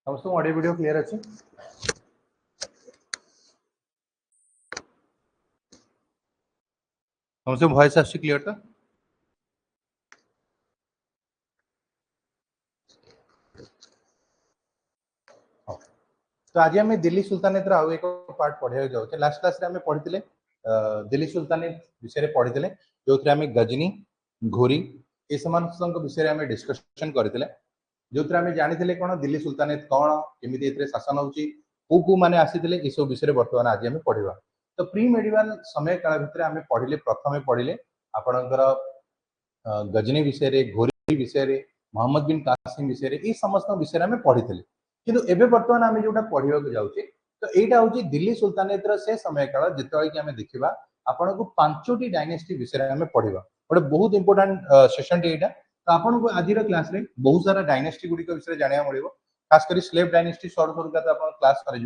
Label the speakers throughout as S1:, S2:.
S1: समस्त audio video clear अच्छे समस्त वॉइस आसी क्लियर तो तो आज आम दिल्ली सुल्तानेत आउ एक पार्ट पढ़ाई जाऊे लास्ट क्लास रे आम पढ़ी दिल्ली सुल्तानेत विषय पढ़ी जो आम गजनी घोरी ये समस्त विषय आम डिस्कशन करते जो आम जानी कौन दिल्ली सुल्तानेत कौन केमी शासन हो मैंने आसी ये सब विषय बर्तमान आज आम पढ़ा तो प्री मेडिवाल समय काल भितर आम पढ़ले प्रथम पढ़ले आपणकर गजनी विषय घोरी विषय मोहम्मद बिन कासिम विषय ये समस्त विषय आम पढ़ी किंतु एबे वर्तमान आम जो पढ़ा जाऊे तो यहाँ हूँ दिल्ली सुल्तानेत से समय काल जिते कि आम देखा आपन को 5टी डायनेस्टी विषय आम पढ़ा गोटे बहुत इंपोर्टाट सेसन टा तो आपन को आज क्लास रे बहुत सारा डायनेस्टी गुड़िक विषय जाना मिले खासकर slave dynasty sir sir class कर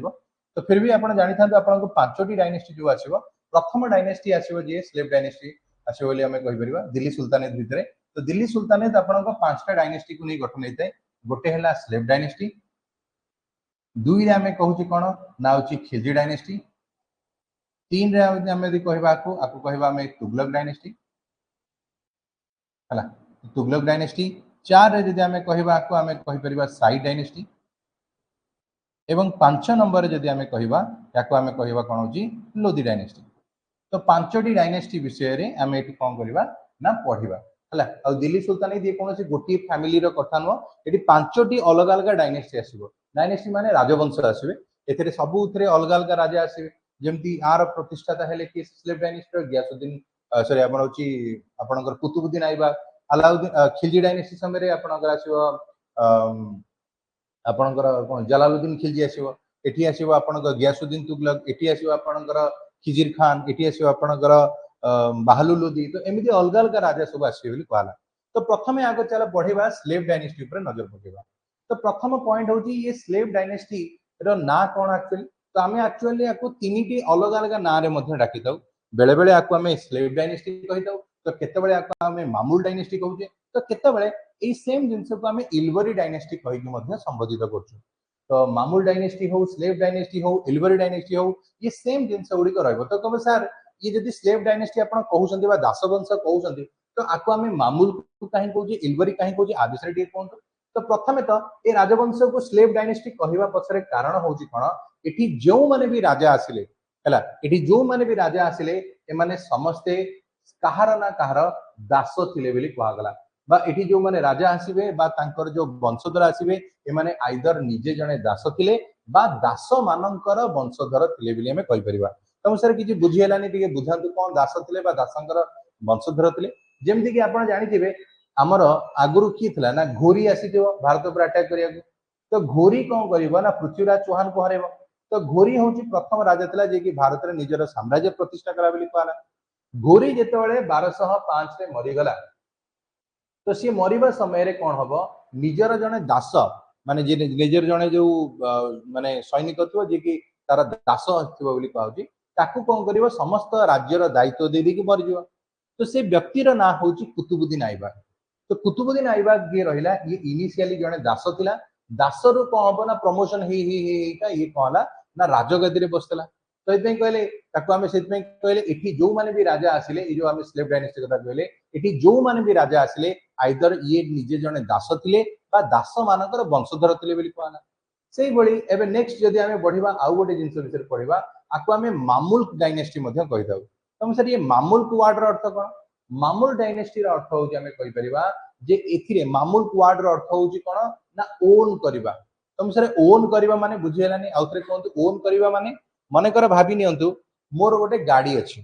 S1: तो फिर भी आप जानी था आपको 5टी डायनेस्टी जो आसो प्रथम डायनेस्टी आसो जी स्लेव डायनेस्टी आसो बोली आम कहीपर दिल्ली सुल्तानेत भितर तो दिल्ली सुल्तानेत आपको 5टा डायनेस्टी को नहीं गठन होता है गोटे है स्लेव डायनेस्टी दुई रे आम कहूँ कौन ना हूँ खिलजी डायनेस्टी 3 रे आम यदि कहवा कहवा तुगलक डायनेस्टी है तुगलक डायनेस्टी 4 रे जदि आम कहवा आम कहीपर साई डायनेस्टी एवं 5 नंबर जदि आम कहवा या आम कहवा कौन हो लोधी डायनेस्टी तो 5टी डायनेस्टी विषय आम ये कौन करवा ना पढ़ा है दिल्ली सुल्तानेत ये कौन गोटे फैमिली कथा नुह ये 5टी अलग अलग डायनेस्टी आसो डायनेस्टी माने राजवंश आसवे ए सबू अलग अलग राजा आसवे जमती यार प्रतिष्ठाता है कि स्लेव डायनेस्टी गियासुद्दीन सॉरी आपणकर कुतुबुद्दीन आइबा अलाउद्दीन खिलजी डायनेस्टी समय आपणकर आसो आपणकर कौन जलालुद्दीन खिलजी आसो एठी आसो आपणकर गियासुद्दीन तुगलक एठी आसो आपणकर खिजिर खान एठी आसो आपणकर बाहलुल लोदी तो एमती अलग अलग राजा सब आसवे कहला तो प्रथम आगे चल बढ़ेगा स्लेव डायनेस्टी पर नजर पकेगा तो प्रथम पॉइंट हूँ ये स्लेव डायनेस्टी रो ना कौन एक्चुअली तो आम एक्चुअली या 3टी अलग अलग ना रे डाकी था बेले बेले आम स्लेव डायनेस्टी कही था तो केतबेले आम मामूल डायनेस्टी कहूचे तो केतबेले ये सेम जिनस को आम इलवरी डायनेस्टी कहीकि संबोधित कर तो मामूल डायनेस्टी हो स्लेव डायनेस्टी हो इलवरी डायनेस्टी हो ये सेम जिनस गुड़िक रही तो कहे सार ये जदि स्लेव डायनेस्टी आप कहते दासवंश कहते तो आपको आम मामूल कहीं कहे इलवरी कहीं कहे आ विषय टे कहतु तो प्रथमे तो ये राजवंश को स्लेव डायनेस्टी कहवा पछरे कारण हूँ कौन ये जो मैंने भी राजा आसिले है जो मैंने भी राजा आसिले एमाने समस्ते कहार ना कहार दास थिले बोली कहगला बा एठी जो माने राजा आसीबे बा तांकर जो वंशधर आसीबे एमाने आइदर निजे जने दास थिले बा दास मानकर वंशधर थिले बोली हमें कहि परिबा तो सर किछि बुझी हेलानी टिके बुझांतु कोन दास थिले बा दासंकर वंशधर थिले जेमति कि आपण जानिथिबे आमर आगुरु की थिला ना घोरी आसीथिबो भारत पर अटैक करिया तो घोरी कौन करिवो ना पृथ्वीराज चौहान को हरेबो तो घोरी होची प्रथम राजा थिला जे कि भारत रे निजर साम्राज्य प्रतिष्ठा करा बोली कहला घोरी जेतेबेले 1205 रे मरि गला तो सी मरिबा समय रे कौन हबो निजर जने दास माने जे निजर जने जो माने सैनिक थिबो जे कि तार दास थिबो बोली कहउची ताकू कौन करिवो समस्त राज्यर दायित्व दे दे कि मरि जिवो तो से व्यक्तिर ना होची कुतुबुद्दीन ऐबक तो कुतुबुद्दीन ऐबक जे रहिला ये इनिशियली जने दास थिला दास रु कौन हबो ना प्रमोशन ही ये कहला ना राजगद्दी रे बसतला तो इतने कहले ताकू आमे सेतमे कहले एठी जो माने भी राजा आसिले ए जो आमे स्लेव डायनेस्टी कथा कहले एठी जो माने भी राजा आसिले आइदर ये निजे जने दास थिले बा दास मानकर वंशधर थिले बोली कहला सेही बळी एबे नेक्स्ट जदि आमे बढ़िबा आउ गोटे जिंस विषय पढिबा आकु आमे मामुल डायनेस्टी मध्ये कहि दाउ तो सर ये मामुल वर्ड रो अर्थ कोन मामुल डायनेस्टी रो अर्थ होजी आमे कहि परिबा जे एथिरे मामुल वर्ड रो अर्थ होजी कोन ना ओन करिबा तो सर ओन करिबा माने बुझी हेलानी आउथरे कोन ओन करिबा माने मने कर भाबी नियंतु मोर गोटे गाड़ी अछि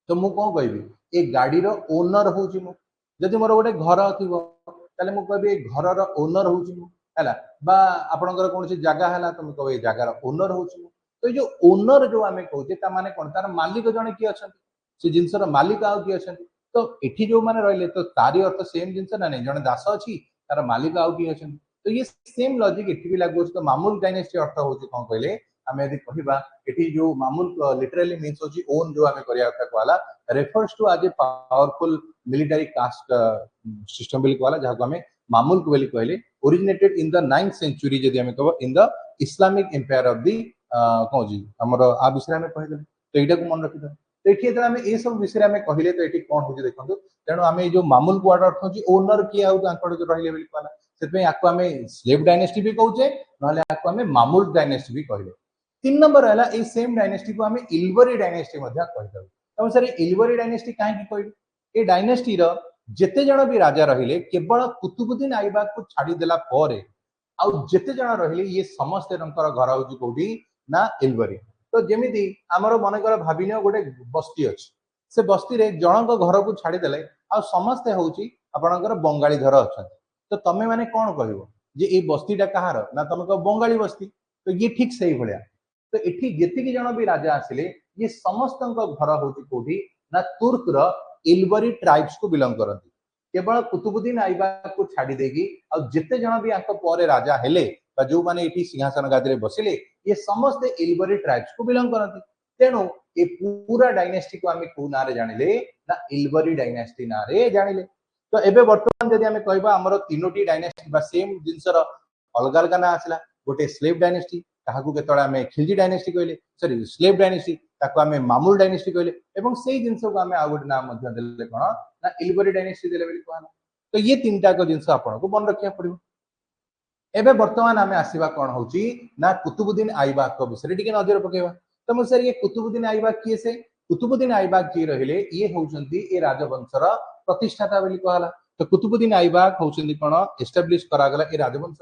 S1: तो मु कोन कहबी ए गाड़ी रो ओनर होची मु जदि मोर गोटे घर थिबो ताले मु कहबी घर रो ओनर होची मु हैला बा आपनकर कोनसी जगह हैला तो मु कहबी ए जगह रो ओनर होची मु तो जो ओनर जो आमे कहूचे ता माने कोन तार मालिक जने की अछन से जिंसर मालिक आउ की अछन तो एठी जो माने रहले तो तारी अर्थ सेम जिंस ना नै जने दास अछि तार मालिक आउ की अछन तो ये सेम लॉजिक एठी भी लागो तो मामूल डायनेस्टी अर्थ होची कोन कहले आमे यदि कहिबा एठी जो मामूल लिटरली मीन्स होची ओन जो आमे करिया कथा कहला रेफर्स टू आज a powerful military caste system bill कहला जहा को आमे मामुल्क बोली कहले originated in the 9th century जदी हमें कहबो in the Islamic empire of the कौन जी हमर आ विषय में कहले तो एटा को मन रखि दो तो एठी जरा हमें ए सब विषय में कहले तो एठी कोन हो देखंतु तेणु आमे जो मामुल्क वर्ड अर्थ होची ओनर किए आउ तांकड़ जो रहिले बोली कहला सेते आको हमें स्लेव डायनेस्टी भी कहूचे नहले आको हमें मामुल्क डायनेस्टी भी कहले 3 नंबर हला ए सेम डायनेस्टी को हमें इल्वरी डायनेस्टी मध्ये कहदो तो सर इल्वरी डायनेस्टी काहे की कहले ए डायनेस्टी रो जेते जण भी राजा रहिले केवल कुतुबुद्दीन ऐबक को छाडी देला परे आउ जेते जण रहिले ये समस्त रंकर घर होची कोठी ना इल्वरी तो जेमिति हमर मन कर भाबिनियो गोटे बस्ती अछि से बस्ती रे जनक घर को छाडी देले आ समस्त होची आपनकर बंगाली घर अछन तो तमे माने कोन कहबो जे ए बस्तीटा कहार ना तमे को बंगाली बस्ती तो ये ठीक सही भलिया तो एठी जेति की जण भी राजा आसिले ये समस्त घर होची कोठी ना तुर्क रो इल्वरी ट्राइब्स को बिलोंग करती केवल कुतुबुद्दीन ऐबक को छाड़ी देगी और जिते जन भी आंको परे राजा हेले जो माने एठी सिंहासन गादी रे बसिले ये समस्त इल्वरी ट्राइब्स को बिलोंग करती तेणु ये पूरा डायनेस्टी को आमे को नारे जानिले ना इल्वरी डायनेस्टी नारे जानिले तो एबे वर्तमान जदी हमें कहबा हमर तीनोटी डायनेस्टी बा सेम जिंसर अलग अलग ना आसला गोटे स्लेव डायनेस्टी ताहाकू केतळे हमें खिलजी डायनेस्टी कहले सॉरी स्लेव डायनेस्टी ताको हमें मामुल डायनेस्टी कहले एवं सेही जिंस को हमें आ गोटे नाम मध्ये देले कोन ना इल्वरी डायनेस्टी देले बेली कहला तो ये तीनटा को जिंस आपन को मन रखिया पड़िबो एबे वर्तमान हमें आसीबा कोन होची ना कुतुबुद्दीन ऐबक को विषय टिके नजर पकेबा तो म सर ये कुतुबुद्दीन ऐबक किए से कुतुबुद्दीन ऐबक जी रहिले ये होचंती ए राजवंशर प्रतिष्ठाता बेली कहला तो कुतुबुद्दीन ऐबक होचंती कोन एस्टैब्लिश करा गला ए राजवंश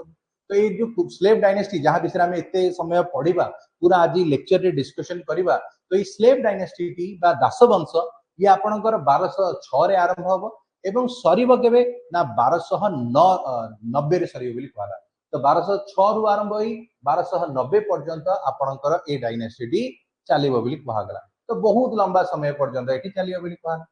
S1: तो ये जो स्लेव डायनेस्टी जहां विषय में एते समय पढ़िबा पूरा आज लेक्चर रे डिस्कशन करिबा तो ये स्लेव डायनेस्टी टी बा दासवंश ये आपनकर 1206 रे आरंभ होबो एवं सरीबो केबे ना 1290 रे सरीबो बोली कहला तो 1206 रु आरंभ होई 1290 पर्यंत आपनकर ए डायनेस्टी टी चलीबो बोली कहा गला तो बहुत लंबा समय पर्यंत एठी चलियो बोली कहला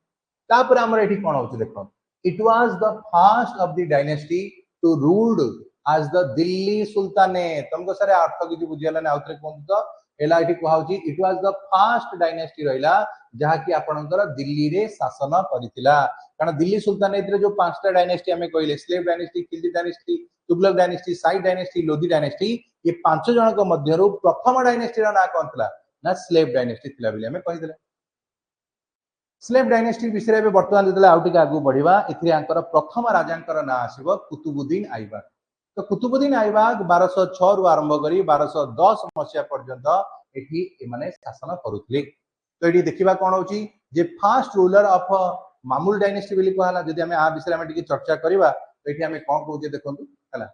S1: तापर हमर एठी कोन होची देखो it was the first of the dynasty to ruled as the Delhi Sultanate तुमको सारे अर्थ किछि बुझियला ने आउतरे कोन तो एला एठी कहौ छी it was the first dynasty रहिला जहा कि आपनकर दिल्ली रे शासन करितिला कारण दिल्ली सुल्तानेट रे जो पांचटा डायनेस्टी हमें कहले slave dynasty Khilji dynasty Tughlaq dynasty side dynasty Lodhi dynasty ये पांच जन को मध्यरु प्रथम डायनेस्टी रा ना कोन थला ना स्लेव डायनेस्टी थिला बिले हमें कहि देले स्लेव डायनेस्टी विषय में वर्तमान जतले आउटिक आगु बढ़िबा इथि आंकर प्रथम राजांकर ना आसीबो कुतुबुद्दीन ऐबक तो कुतुबुद्दीन ऐबक 1206 रु आरंभ करी 1210 मसिया पर्यंत एठी माने शासन करुथले तो एठी देखिबा कोन होची जे फर्स्ट रूलर ऑफ मामुल डायनेस्टी बिली कहला जदि हमें आ विषय में टिके चर्चा करिबा तो एठी हमें कोन कहूचे देखंतु हला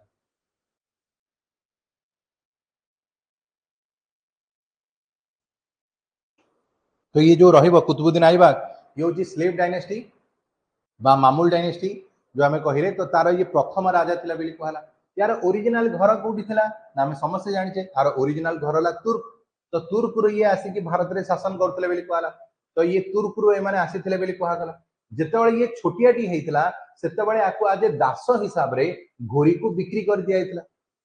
S1: तो ये जो रहिबो कुतुबुद्दीन ऐबक ये होची स्लेव डायनेस्टी बा मामुल डायनेस्टी जो हमें कहिले तो तार ये प्रथम राजा थिला बिली कहला यार ओरिजिनल घर कोठी थिला ना हम समस्त जानि छे आर ओरिजिनल घर ला तुर्क तो तुर्क रो ये आसी कि भारत रे शासन करथले बेली कहला तो ये तुर्क रो ए माने आसीथिले बेली कहा गला जेतेबेले ये छोटियाटी हेइतला सेतेबेले आकु आज दास हिसाब रे घोरी को बिक्री कर दिया हेइतला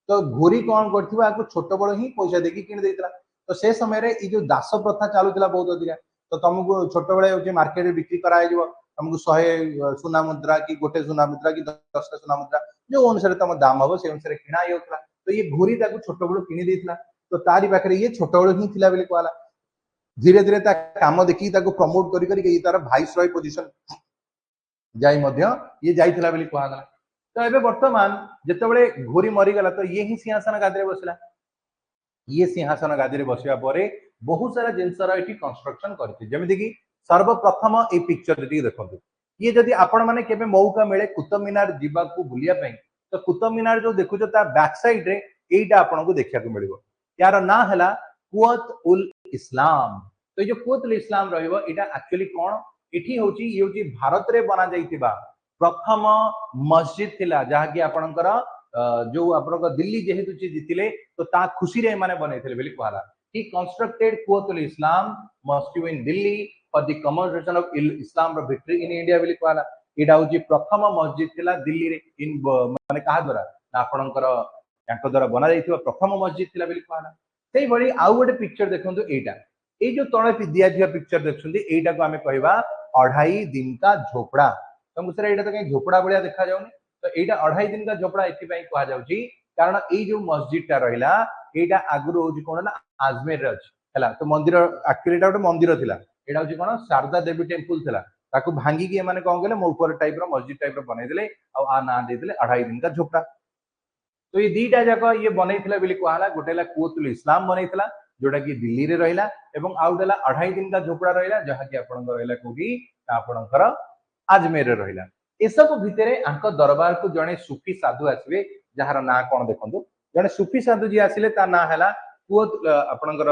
S1: तो घोरी कोन करथिबा आकु छोट बड़ ही पैसा देकी किन देइतला तो से समय रे ई जो दास प्रथा चालुतला बहुत अधिका तो तुमको छोट बळे होचे मार्केट रे बिक्री कराय जिवो तुमको 100 सोना मुद्रा की गोटे सोना मुद्रा की 10 सोना मुद्रा जो अनुसार तुम दाम हम से अनुसार किणा होता तो ये घोरी ताकू छोट बड़ किनी देइतला तो तारी पाखरे ये छोट बड़ ही थिला बेली कहला धीरे धीरे ता काम देखि ताकू प्रमोट करी करी ये तार वाइस रॉय पोजीशन जाई मध्य ये जाइथिला बेली कहला तो एबे वर्तमान जेतेबेले घोरी मरी गला तो ये ही सिंहासन गादी रे बसला ये सिंहासन गादी रे बसिया परे बहुत सारा जिंसर एठी कंस्ट्रक्शन करथि जेमिति कि सर्वप्रथम ए पिक्चर रे देखंतु ये जदि आपण माने केबे मौका मिले कुतुब मीनार जीवा को बुलिया पई तो कुतुब मीनार जो देखु ता बैक साइड रे एटा आपण को देखिया को मिलिबो यार ना हला कुवत उल इस्लाम तो ये जो कुवत उल इस्लाम रहइबो एटा एक्चुअली कोन एठी होची ये होची भारत रे बना जाइतिबा प्रथम मस्जिद थिला जहा कि आपणकर जो आपणकर दिल्ली जेहेतु जीतिले तो ता खुशी रे माने बनैथिले बेली कहला he constructed Quwwatul Islam mosque in Delhi for the commemoration of Islam victory in India बेली कहला एटा होची प्रथम मस्जिद थिला दिल्ली रे इन माने कहा द्वारा आपणकर यांक द्वारा बना जाइथिबा प्रथम मस्जिद थिला बेली कहला सेही बडी आउ गोटे पिक्चर देखंतु एटा ए जो तळे दिया दिया पिक्चर देखछुंदी एटा को हमें कहबा 2.5 दिन का झोपड़ा तुमको सर एटा तो कहीं झोपड़ा बलिया देखा जाउनी तो एटा 2.5 दिन का झोपड़ा एथि पई कहा जाउची कारण ए जो मस्जिद टा रहिला एटा आगुरो होची कोन ना आजमेर रे अछि हला तो मंदिर एक्चुअली एटा मंदिर थिला एटा होची कोन शारदा देवी टेंपल थिला ताकू भांगी के माने कोन गेले मोपर टाइप रो मस्जिद टाइप रो बनै देले आ ना दे देले 2.5 दिन का झोपड़ा तो ये दीटा जाक ये बनैथिला बिली कहला गोटेला कुवतुल इस्लाम बनैथिला जोटा कि दिल्ली रे रहिला एवं आउटेला 2.5 दिन का झोपड़ा रहिला जहा कि आपन रहिला कोबी आपनकर आजमेर रे रहिला ए सब भितरे आंक दरबार को जने सूफी साधु आसीबे जहार ना कोन देखंतु जने सूफी साधु जी आसीले ता ना हला कुवत आपनकर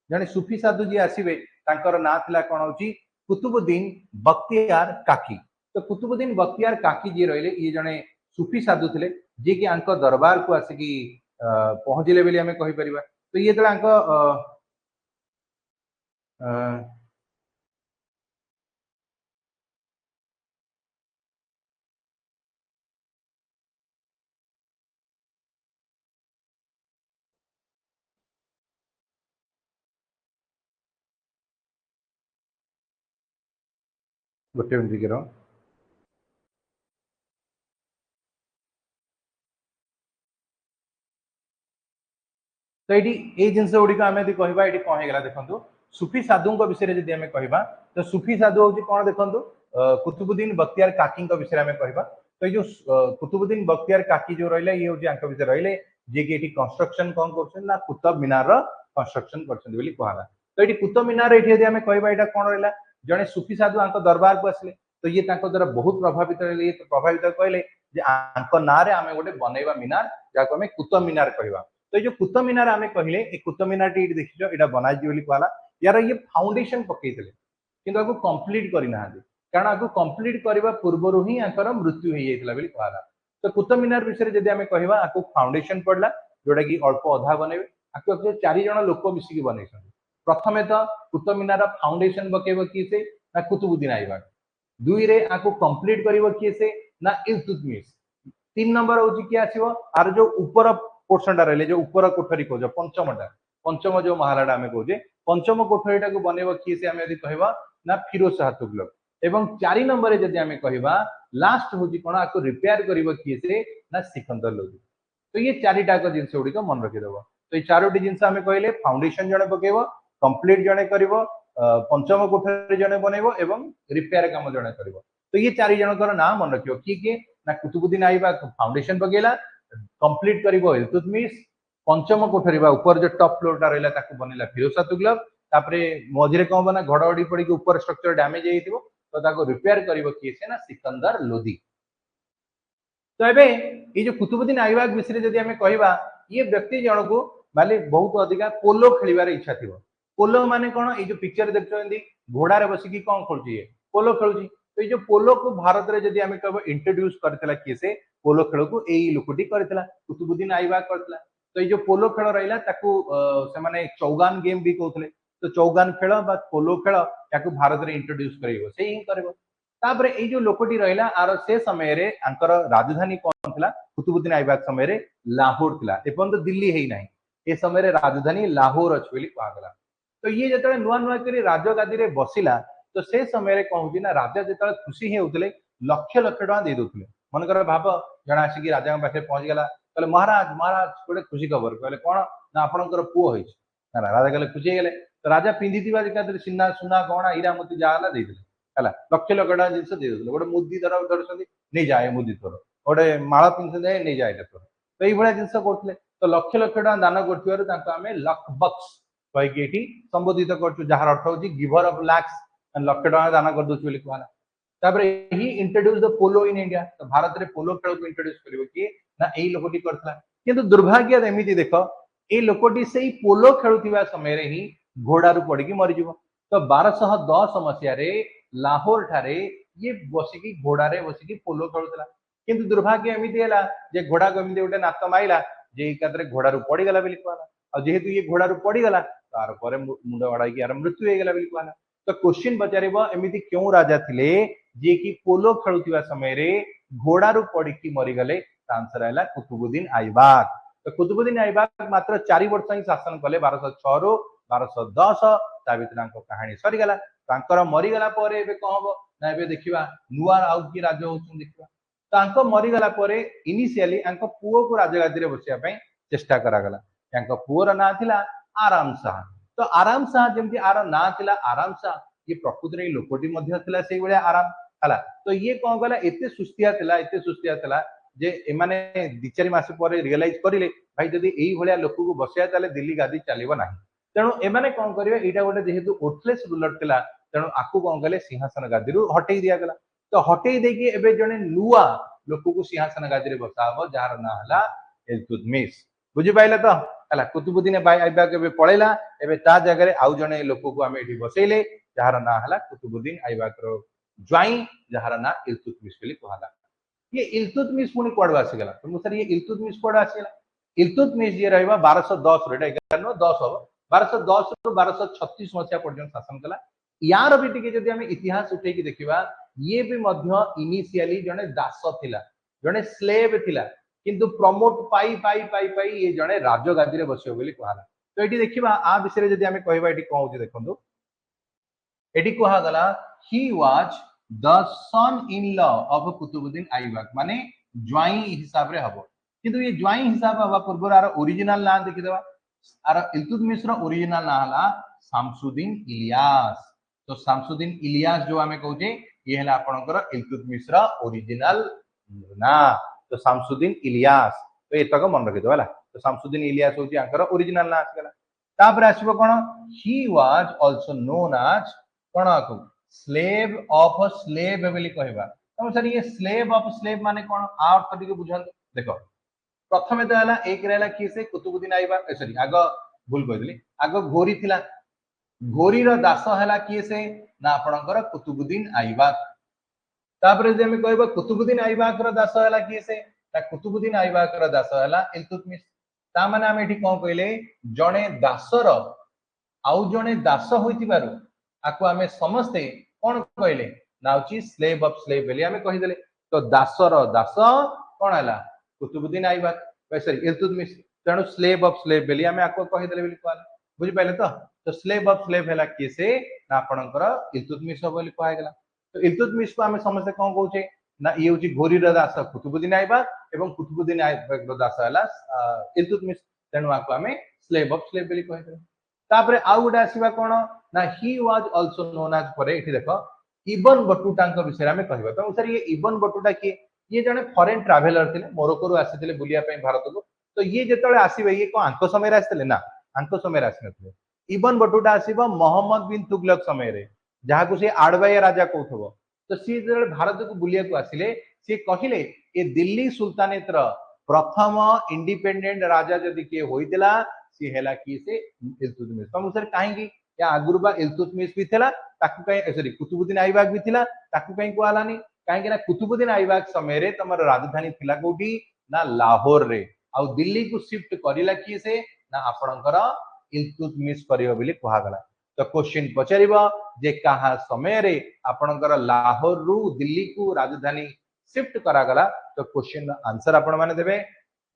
S1: जने सूफी साधु जी आसीबे तांकर ना थिला कोन होची कुतुबुद्दीन बख्तियार काकी तो कुतुबुद्दीन बख्तियार काकी जी रहिले ये जने सूफी साधु थिले जे कि आंक दरबार को आसिकी पहुंचले बेली हमें कहि परिबा तो ये तला आंक गोटे मिनिट के रहो तो ये जिनस गुड़िक आम यदि कहवा ये कौन होगा देखो सूफी साधु विषय जब आम कह तो सूफी साधु हूँ कौन देखो कुतुबुद्दीन बख्तियार काकी विषय आम कह तो ये जो कुतुबुद्दीन बख्तियार काकी जो रहा ये हूँ विषय रही जे कि कंस्ट्रक्शन कौन कर कुतुब मीनार कंस्ट्रक्शन कर तो ये कुतुब मीनार ये आम कहवा यहाँ कौन रहा जड़े सूफी साधु आंक दरबार को आसिले तो ये द्वारा बहुत प्रभावित कहले ना आम गोटे बनैबा मीनार जहाँ आम कुतुब मीनार कहवा तो जो कुतुब मीनार आम कहले कुतुब मीनार टी देखिछ यहाँ बनाई बोली कहला यार ये फाउंडेशन पकईले किंतु आपको कंप्लीट करना कारण आपको कंप्लीट करने पूर्व ही आंकर मृत्यु हो जाता बोली कहला तो कुतुब मीनार विषय जब आम कहवा आपको फाउंडेशन पड़ला जोटा कि अल्प अधा बनइबे आपको 4 जन लोक मिसिकी बनई प्रथमे तो कुतुब मीनार फाउंडेशन पकेब किए से ना कुतुबुद्दीन आइबक दुई रे आपको कंप्लीट करिवो किए से ना इल्तुतमिश 3 नंबर होची कि आसीबो आर जो ऊपर पोर्शन रहिले जो ऊपर कोठरी को पंचम जो महालाटा आम कहे पंचम कोठरीटा को बनइब किए से आम यदि कहवा ना फिरोज शाह तुगलक एवं 4 नंबर जदि आम कहवा लास्ट होची कोन आको रिपेयर करिवो किए से ना सिकंदर लोधी तो ये 4टा जिनस गुड़िक मन रखिदेव तो ये 4टी जिनस आम कहले फाउंडेशन जड़े पकेब कंप्लीट जड़े कर पंचम कोठरी जड़े बनइब एवं रिपेयर काम जड़े कर तो ये 4 जनकर ना मन रखियो किए ना कुतुबुद्दीन आइबक फाउंडेशन पकेला कंप्लीट करिवो इल्तुतमिश पंचम कोठरी ऊपर जो टॉप फ्लोर टा रहिला ताकू बनेला फिरोज शाह तुगलक तापरे मझिरे कोन बना घड़घड़ी पड़ी के ऊपर स्ट्रक्चर डैमेज हेइतिबो तो ताको रिपेयर करिवो किए से ना सिकंदर लोधी तो एबे ये जो कुतुबुद्दीन आइबक विषय जदि हमें कहवा ये व्यक्ति जन को माले बहुत अधिका पोलो खेलिबार इच्छा थिबो पोलो माने कोन ये जो पिक्चर देखछन्ती घोड़ा रे बसिकी कोन खेलुची पोलो खेलुची तो ये जो पोलो को भारत रे जदि हमें कहबो इंट्रोड्यूस करथिला किए से पोलो खेल को एई लोकटी करथिला कुतुबुद्दीन आइबक करथिला तो ये जो पोलो खेल रहिला ताकू से माने चौगान गेम भी कहथले तो चौगान खेल बा पोलो खेल याकू भारत रे इंट्रोड्यूस करिवो से ही करबो तापरे ए जो लोकटी रहिला आर से समय रे आंकर राजधानी कोन थिला कुतुबुद्दीन आइबक समय रे लाहौर थिला एपन तो दिल्ली हेई नाही ए समय रे राजधानी लाहौर अछि बोली कहगला तो ये जतले नुआ नुआ करी राजगादी रे बसिला तो से समय रे कोन होती ना राजा जतले खुशी हेउतले लक्ष लक्ष टका दे दोतले मन कर भाब जणा आसी राजा के पाखे पहुंच गला कहले महाराज महाराज गोटे खुशी खबर कहले कोन ना आपनकर पुओ होइछ ना राजा कहले खुशी गेले तो राजा पिंदितिबा जे सिन्ना सुना गहना हीरा मोती जाहला दे दिले हला लक्ष लक्ष टका जिंस दे दिले गोटे मुदी धरछन्ती नै जाए मुदी तोर गोटे माळ पिंस दे नै जाए तोर तो एई भळा जिंस करथले तो लक्ष लक्ष टका दान करथिबार तांको आमे लक बक्स कहि के एठी संबोधित करछु जहार अर्थ होची गिवर ऑफ लैक्स एंड लक्ष टका दान कर दोछु बोली कहला तापर he introduce the polo in India तो भारत रे पोलो खेल को इंट्रोड्यूस करिवो कि ना एई लोकटी करथला किंतु दुर्भाग्य एमिति देखो ए लोकटी सेई पोलो खेलुथिबा समय रे ही घोड़ारू पड़ी की मरि जिवो तो 1210 मसिया रे लाहौर ठारे ये बसिकी घोड़ा रे बसिकी पोलो खेलुथला किंतु दुर्भाग्य एमिति हला जे घोड़ा को एमिति गोटे नात माइला जे एकादरे घोड़ारू पड़ी गला बोली कहला आ जेहेतु ये घोड़ारू पड़ी गला तार परे मुंड अड़ाई की आर मृत्यु हे गला बोली कहला तो क्वेश्चन पचारिबो एमिति क्यों राजा थिले जे कि पोलो खेलुथिबा समय रे घोड़ारू पड़ी की मरि गले आंसर आइला कुतुबुद्दीन आइबक तो कुतुबुद्दीन आइबक मात्र 4 वर्ष ही शासन कले 1206 रु 1210 ता भितर कहानी सरी गला तांकर मरी गला परे एबे कहबो ना एबे देखिबा नुआ आउ की राजा होछन देखिबा तो मरीगला इनिशियली पुओ को राजगादी में बसवाई चेष्टा करागला पुओर ना थिला आराम शाह तो आराम शाह जमी आर ना थिला आराम शाह ये प्रकृति में लोकटी से भाया आराम है तो ये कौन कला एत सुस्तिया थिला जे एमाने दि चारि मास पर रियलाइज करिले भाई जदि एई भलिया लोक को बसया ताले दिल्ली गादी चलिबो नाही तेणु एमाने कौन करिवे एटा गोटे जेहेतु ओथलेस रूलर थिला तेणु आकु कौन कले सिंहासन गादी रु हटेई दिया गला तो हटेई देकी एबे जने नुआ लोक को सिंहासन गादी रे बसाबो जार ना हला इल्तुतमिश बुझि पाइले तो हला कुतुबुद्दीन ऐबक एबे पळेला एबे ता जगह रे आउ जने लोक को आमे एठी बसैले जार ना हला कुतुबुद्दीन ऐबक रो ज्वाई जार ना इल्तुतमिश बोली कहला ये इल्तुतमिश पुणी कुआडू आसीगला तो मुसर ये इल्तुतमिश कुआडू आसीगला इल्तुतमिश जे रहबा 1210 रे 11 10 हो 1210 रु 1236 मसिया पर्यंत शासन कला यार भी टिके जदि हम इतिहास उठे की देखिबा ये भी मध्य इनिशियली जने दास थिला जने स्लेव थिला किंतु प्रमोट पाई पाई पाई पाई ये जने राजगादी रे बसियो बोली कहला तो एटी देखिबा आ विषय रे जदि हम कहबा एटी कोन होची देखंतु एटी कहा गला he was the son in law of Qutbuddin Aibak माने ज्वाई हिसाब रे हबो किंतु ये ज्वाई हिसाब हबा पूर्व आर ओरिजिनल नाम देखि देबा आर इल्तुतमिश रो ओरिजिनल नाम हला शामसुद्दीन इलियास तो शामसुद्दीन इलियास जो हमें कहूजे ये हला आपनकर इल्तुतमिश रो ओरिजिनल ना तो शामसुद्दीन इलियास तो एतक मन रखि देबा तो शामसुद्दीन इलियास होची आंकर ओरिजिनल ना आसगला तापर आसीबो कोन he was also known as कोन आकु स्लेव ऑफ अ स्लेव बोली कहबा तो सर ये स्लेव ऑफ स्लेव माने कोन आ अर्थ टिके बुझन देखो प्रथमे तो हला एक रहला कि से कुतुबुद्दीन ऐबक सॉरी आगो भूल कहली आगो घोरी थिला घोरी रो दास हला कि से ना आपनकर कुतुबुद्दीन ऐबक तापर जे हम कहबा कुतुबुद्दीन ऐबक रो दास हला कि से ता कुतुबुद्दीन ऐबक रो दास हला इल्तुतमिश ता माने हम एठी कोन कहले जणे दासर आउ जणे दास होइतिबारु आकु आमे समस्ते कोन कहले नाउची स्लेव ऑफ स्लेव बेली आमे कहि देले तो दासर दास कोन हला कुतुबुद्दीन ऐबक सॉरी इल्तुतमिश तेणु स्लेव ऑफ स्लेव बेली आमे आकु कहि देले बेली कहला बुझि पाइले तो स्लेव ऑफ स्लेव हला किसे ना आपनकर इल्तुतमिश बोली कहै गेला तो इल्तुतमिश को आमे समस्ते कोन कहउचे ना ये होची घोरी रो दास कुतुबुद्दीन ऐबक एवं कुतुबुद्दीन ऐबक रो दास हला इल्तुतमिश तेणु आकु आमे स्लेव ऑफ स्लेव बेली कहै देले तापरे आउ गुडा आसीबा कोन ना he was also known as परे एठी देखो इबन बटुटा के विषय में कहबा तो सर ये इबन बटुटा की ये जने फॉरेन ट्रैवलर थिले मोरक्को रु आसीथिले बुलिया पे भारत को तो ये जेतले आसीबे ये को आंको समय रे आसीथिले ना आंको समय रे आसीनथिले इबन बटुटा आसीबा मोहम्मद बिन तुगलक समय रे जहा को से आडवाया राजा कहथबो तो सी जेतले भारत को बुलिया को आसीले से कहिले ए दिल्ली सुल्तानेत रो प्रथम इंडिपेंडेंट राजा जदि के होइतिला सी हेला की से इल्तुतमिश तो सर काहेकी या आगुरबा इल्तुतमिश भी थिला ताकु कहीं सॉरी कुतुबुद्दीन ऐबक भी थिला ताकु कहीं को आलानी काहेकी ना कुतुबुद्दीन ऐबक समय रे तमर राजधानी थिला कोठी ना लाहौर रे आ दिल्ली को शिफ्ट करिला की से ना आपनकर इल्तुतमिश करियो बिली कहा गला तो क्वेश्चन पचारिबा जे कहा समय रे आपनकर लाहौर रु दिल्ली को राजधानी शिफ्ट करा गला तो क्वेश्चन आंसर आपण माने देबे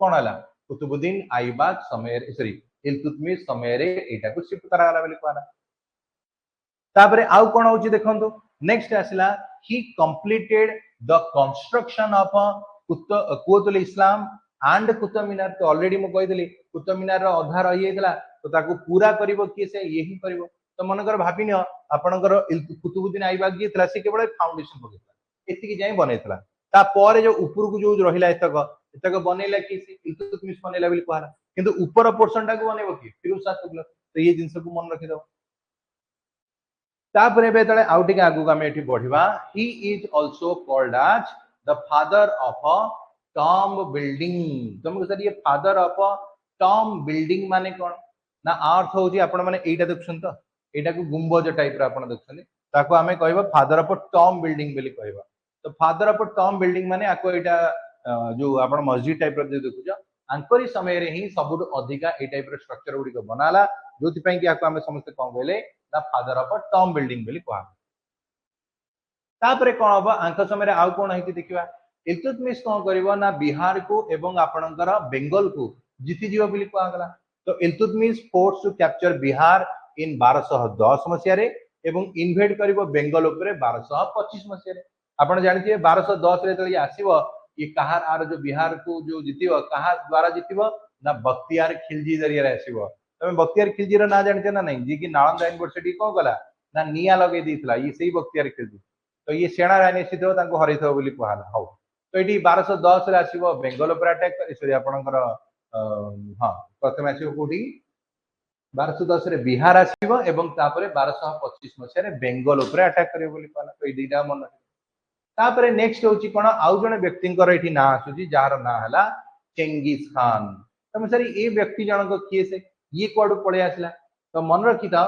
S1: कोन हला कुतुबुद्दीन ऐबक समय रे सॉरी इल्तुतमिश समय रे एटा को शिफ्ट करा गला बिली कहला तापरे आउ कोन होची देखंतु नेक्स्ट आसिला he completed the construction of Qutub Islam and Qutub Minar तो ऑलरेडी मु कहि देली कुतुब मीनार रो अधा रहि गेला तो ताकू पूरा करिवो कि से यही करिवो तो मनकर भाबिनियो आपनकर कुतुबुद्दीन ऐबक जे तला से केवल फाउंडेशन बनेतला एतिकी जाय बनेतला ता परे जो ऊपर को जो रहिला एतक बनेला कि से इल्तुतमिश बनेला बिल कहला किंतु ऊपर पोर्शन टा को बनेबो कि फिरोज शाह तुगलक तो ये जिंस को मन रखि दो तापरे बेतले आउटिंग आगु का एठी बढ़िबा he is also called as the father of a tomb building तुमको सर ये father of a tomb building माने कोन ना अर्थ होजी आपण माने एटा देखछन तो एटा को गुंबज टाइप रा आपण देखछन ताको हमें कहबा father of a tomb building बोली कहबा तो father of a tomb building माने आको एटा जो आपण मस्जिद टाइप रा देखुछ आंकरी समय रे ही सबुट अधिका ए टाइप रा स्ट्रक्चर गुडी को बनाला जोति पई कि आको हमें समस्त कोन कहले ना father of a tomb building बोली कहबा तापरे कोन होबा आंक समय रे आउ कोन हेति देखिबा इल्तुतमिश कोन करिवो ना बिहार को एवं आपणकर बेंगल को जीति जीव बोली कहला गला तो Iltutmish force to capture Bihar in 1210 मसिया रे एवं इन्वेड करिवो बेंगल ऊपर 1225 मसिया रे आपण जानि जे 1210 रे तली आसीबो ये कहार आर जो बिहार को जो जीतिबो कहा द्वारा जीतिबो ना बख्तियार खिलजी जरिया आसीबो तमे बख्तियार खिलजी रा ना जानते ना नहीं जी कि नालंदा यूनिवर्सिटी को गला ना निया लगे दीथला ये सही बख्तियार खिलजी तो ये सेना राजनीति थो तांको हरैथो बोली कहला हो तो ये 1210 रे आसीबो बेंगल पर अटैक सॉरी आपनकर हां प्रथम आसीबो कोठी 1210 रे बिहार आसीबो एवं तापरे 1225 मसिया रे बेंगल ऊपर अटैक करियो बोली कहला तो ये दीटा मन तापरे नेक्स्ट होची कोन आउ जने व्यक्तिंकर एठी ना आसुची जार ना हला चेंगिस खान तमे सरी ए व्यक्ति जनक किए से ये कोड पळे आसला तो मन रखी था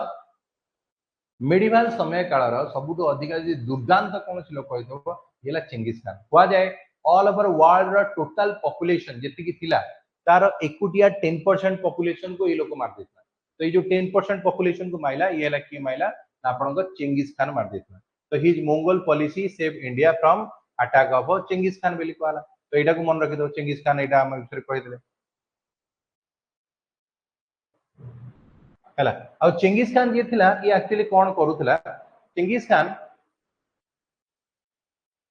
S1: मेडिवल समय कालर सबुठु अधिक दुर्दांत कौन लोक होगा चेंगिस खान कह जाए ऑल ओवर वर्ल्ड रो टोटल पॉपुलेशन जेतिकी थिला तार एकुटिया 10% पॉपुलेशन को ये लोक मार देता तो ये जो 10% पॉपुलेशन को माइला ये हला कि माइला आपन चेंगिस खान मार देता तो his Mongol policy save India from attack of Chengiz Khan बोली कहला तो एटा को मन रखि दो चेंगिस खान एटा हम विषय कहि देले है आ चेंगिस खान जी थिला ये एक्चुअली कौन करूला चेंगिस खान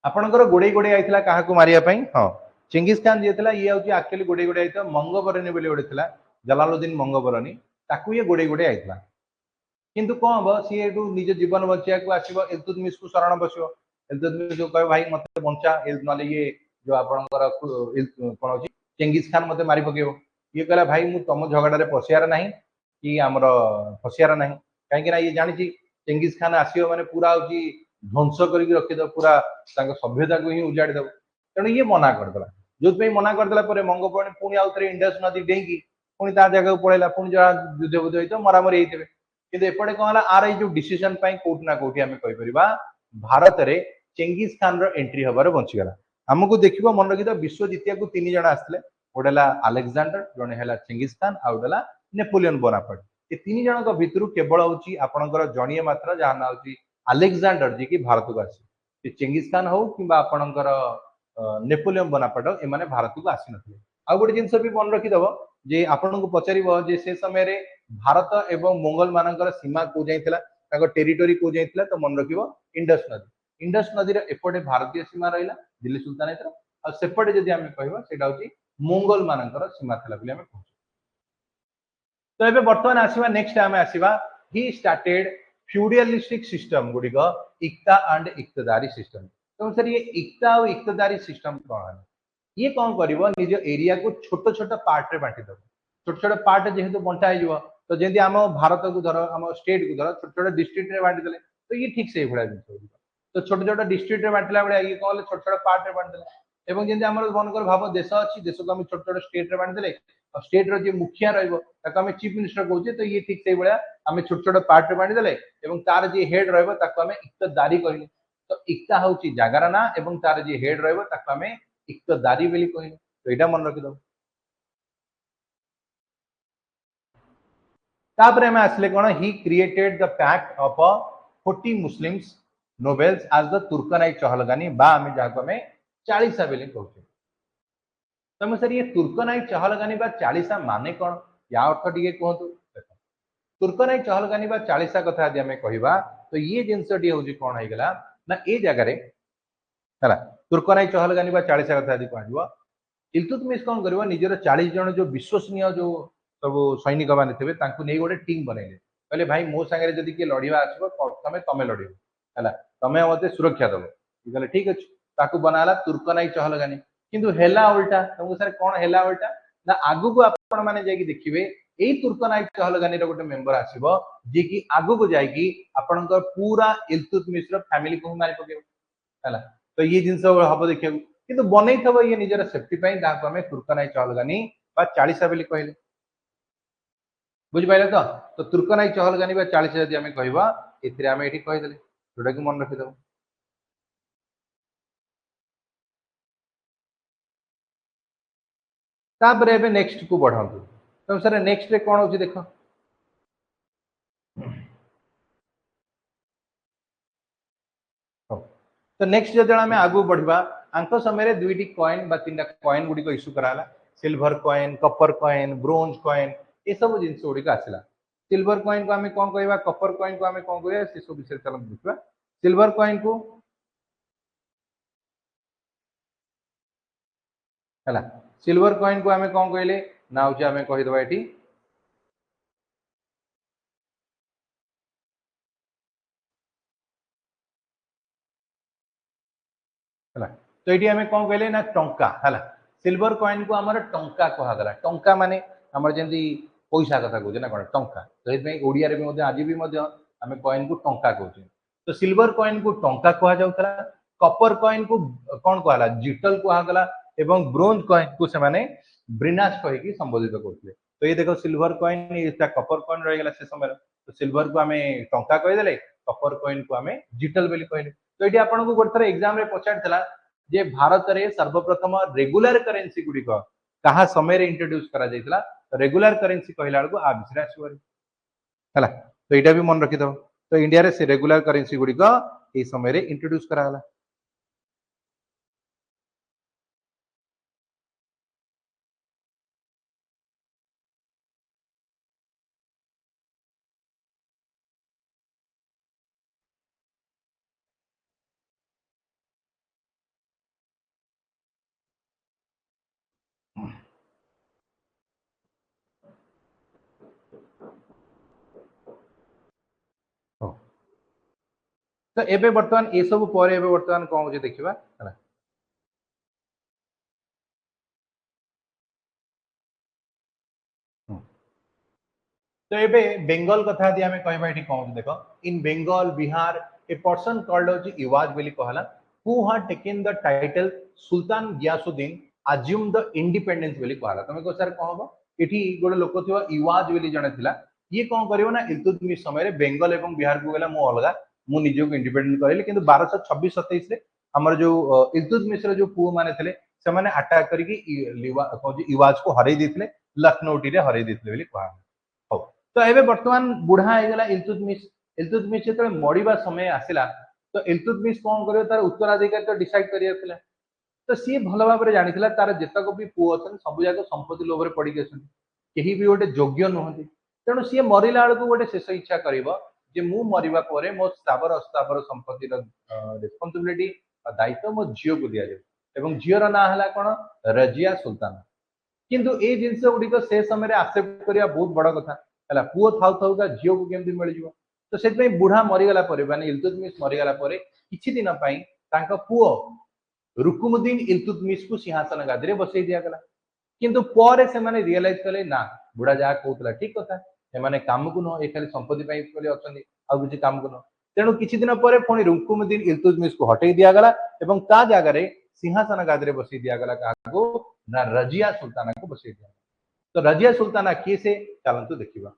S1: आपणकर गोड़े गोड़े आईला क्या मारिया हाँ चेंगिस खान जी थिला ये हूँ एक्चुअली गोड़े गोड़े आई मंगबरनी बोली गोटे थिला जलालुद्दीन मंगबरनी ताकू ये गोड़े गोड़े आईला किंतु कौन हम सी निज जीवन बचा को आसो इल्तुतमिश को शरण बस इल्तुतमिश को कह भाई मत बंचा ना ये जो आपणकर कौन हो चेंगिस खान मत मारी पकेब ये कहला भाई मु तुम झगड़े पशियार ना कि आमर फसियार ना कहीं ये जानी चेंगिस खान आसो मैंने पूरा हूँ ध्वंस कर रखीद पूरा सभ्यता को ही उजाड़ी दब तेणु ये मना करदेला जो मना करदेला मंगोपणी पुणी आउ थे इंडस नदी डेईकी पुणी ता जगह पड़ेगा पुणी जहाँ युद्ध बुद्ध होता मरामरी होते किंतु एपटे कौन आर जो डिसीजन कौटि ना कौटि आम कहीपर भारत में चेंगिस खान एंट्री हबार बंचीगला आमको देख मन रखी विश्व जितिया को 3 जन आसते गोटे आलेक्जांडर जड़े है चेंगिस खान आउ गोटे नेपोलियन बोनापार्ट ये 3 जन भितर केवल हूँ आपणकर जड़िए मात्र जहाँ ना हूँ आलेक्जांडर जी की भारत को आसी चेंगिस खान हो कि आपणकर नेपोलियन बोनापार्ट एम भारत को आसी ना आउ गोटे जिनस भी मन रखीदब जे आपन को पचार से समय रे भारत एवं मंगोल मानकर सीमा को जाइला टेरिटोरी को जाइला तो मन रखिबो इंडस नदी एपटे भारतीय सीमा रहा दिल्ली सुल्तानेत और सेपटे जदि आम कहवा सेटा होची मंगोल मानकर सीमा थिला बोली आमे कहू तो एबे वर्तमान आसीबा नेक्स्ट आमे आसीबा ही स्टार्टेड फ्यूडलिस्टिक सिस्टम गुडिक इक्ता एंड इक्तदारी सिस्टम तो सर ये इक्ता और इक्तदारी सिस्टम कौन है ये कौन करिवो निज एरिया को छोट छोट पार्ट रे बांटी दो छोट छोट पार्ट जेहेतु बंटा हो तो जमी आम भारत को धर आम स्टेट को धर छोट छोट डिस्ट्रिक्ट रे बांटी देले तो ये ठीक से भाया जिन तो छोट छोट डिस्ट्रिक्ट रे बांटला भाया ये कौन छोट छोट पार्ट रे बांटी देले एवं जमी आम मनकर भाव देश अच्छी देश को आम छोट छोट स्टेट रे बांटी देले और स्टेट रो जे मुखिया रहिबो चीफ मिनिस्टर कहूचे तो ये ठीक से भाया आम छोट छोट पार्ट रे बांटी देले एवं तार जे हेड रहिबो ताको आम इक्तदारी कहले तो इक्ता होची जागार ना एवं तार जे हेड रहिबो ताको आम इक्तदारी बोली कहले तो यहाँ मन रखिद तापर आम आसले कौन he created the pact of 40 Muslims nobles as the Turkani Chahalgani बा आम जहाँ आम चालीसा बोली कहते तुम सर ये तुर्कनाई चहलगानी बा चालीसा माने कौन या अर्थ टे कहतु तुर्कनाई चहलगानी बा चालीसा कथा यदि आम कहवा तो ये जिनसटी हूँ कौन होगा ना ये जगार है तुर्कनाई चहलगानी बा चालीसा कथा यदि कह इल्तुतमिश कौन कर निजर 40 जन जो विश्वसनीय जो सब सैनिक मैंने थे नहीं गोटे टीम बनइले कहले भाई मो सांगे जदि किए लड़वा आसो प्रथम तमें लड़ है तमें मत सुरक्षा दब कहले ठीक अच्छे ताकू बनाला तुर्कनाई चहलगानी किंतु हेला उल्टा तुमको सर कौन हेला उल्टा ना आगु को आपण माने जाई देखिबे एई तुर्कनाई चहलगानी रो गोटे मेंबर आसीबो जे कि आगु को जाई कि आपनकर पूरा इल्तुतमिश रो फैमिली को मारी पकेबो हैला तो ये जिनस हम देखिए किंतु बनई थबो ये निजर सेफ्टी पई ताको हमें तुर्कनाई चहलगानी बा 40 बोली कहले बुझ पाइले तो तुर्कनाई चहलगानी बा 40 जदि हमें कहबा एथिरे हमें एठी कहि देले जोटा कि मन रखि दबो तापरे एबे नेक्स्ट को बढ़ांतु तो सर नेक्स्ट रे कोन होची देखो तो नेक्स्ट जो आम आगू बढ़ा आंक समय दुईटी कॉइन बा 3टा कॉइन गुड़ी इश्यू कराला silver coin copper coin bronze coin ये सब जिन गुड़ी आसला सिल्वर कॉइन को आम कौन कह कपर कॉइन को आम कौन कह से सब विषय चलो देखा सिल्वर कॉइन को है सिल्वर कॉइन को आम कौन कहले ना हूँ आम कहीदे ये है तो ये आम कौन कहले ना टंका है सिल्वर कॉइन को आम टंका कहगला टंका माने आम जमी पैसा कथा कहे ना कौन टंका तो ये ओडिया आज भी आम कॉइन को टंका कहते तो सिल्वर कॉइन को टंका कहुला कपर कॉइन को कौन कहला जिटल कहगला एवं ब्रोंज कॉइन को से ब्रिनास कहीकि संबोधित करते तो ये देखो सिल्वर कॉइन कपर कॉइन रहीगला से समय तो सिल्वर को आम टंका कहीदे कपर कॉइन को आम जिटल बोली कहले तो ये आपको गोटे थर एग्जाम रे पचार जे भारत में सर्वप्रथम रेगुलर करेन्सी गुड़िक कहा समय इंट्रोड्यूस करा जाइतला रेगुलर करेन्सी कहला बेलू आ विषय आसो है तो यहाँ भी मन रखिद तो इंडिया रे से रेगुलर करेन्सी गुड़िक ये समय इंट्रोड्यूस कराला तो एबे वर्तमान ये सब पर वर्तमान कौन हो देखा है तो ये बेंगल कथा यदि आम कहवा ये कौन देख in Bengal Bihar a person called हूँ इवाज बोली कहला who had taken the title sultan Ghiyasuddin assume the independence बोली कहला तुम कह सर कौन हम ये गोटे लोक थी इवाज बोली जड़े था ये कौन कर इल्तुतमिश समय बेंगल और बिहार को गला मु अलग मुझे निजक इंडिपेंडेंट कहली कि 1226-27 आमर जो इल्तुतमिश जो पुओ मैंने थे से अटाक करके इवाज को हरई देते लखनऊ टी हरई देते कहा तो ये बर्तमान बुढ़ा होगा इल्तुतमिश इल्तुतमिश जो मरिबा समय आसला तो इल्तुतमिश कौन कर तार उत्तराधिकारी तो डिसाइड कर तो सी भल भाव में जानी तार जितक भी पुओ अच्छा सब जाक संपत्ति लोभ पड़ी कहीं भी गोटे योग्य नुहति तेणु सी मरला बेलू गोटे शेष इच्छा कर मु मरवा मो स्थावर अस्थावर संपत्ति रेस्पॉन्सिबिलिटी दायित्व मो झील को दि जाए झीर ना है कौन रजिया सुल्तान किंतु ये जिनस गुड़िक से समय आक्सेप्ट करने बहुत बड़ कथा है पुओ थाउ थाउ का झील को केमती मिल तो से बुढ़ा मरीगला माने इल्तुतमिश मरीगला किछि दिन पुओ रुकुमुद्दीन इल्तुतमिश को सिंहासन गादी बसई दिगला किंतु पर से रियलाइज कले ना बुढ़ा जहाँ कहला ठीक कथा एमाने काम को नुह ये खाली संपत्ति अच्छा किसी काम को नुह तेणु किछि दिन पर पुणी रुकुमुद्दीन इल्तुतमिश को हटई दिगला ता जगार सिंहासन गादी बसई दिगला क्या ना रजिया सुल्ताना को बसई दिया तो रजिया सुल्ताना किए से चलतु देखा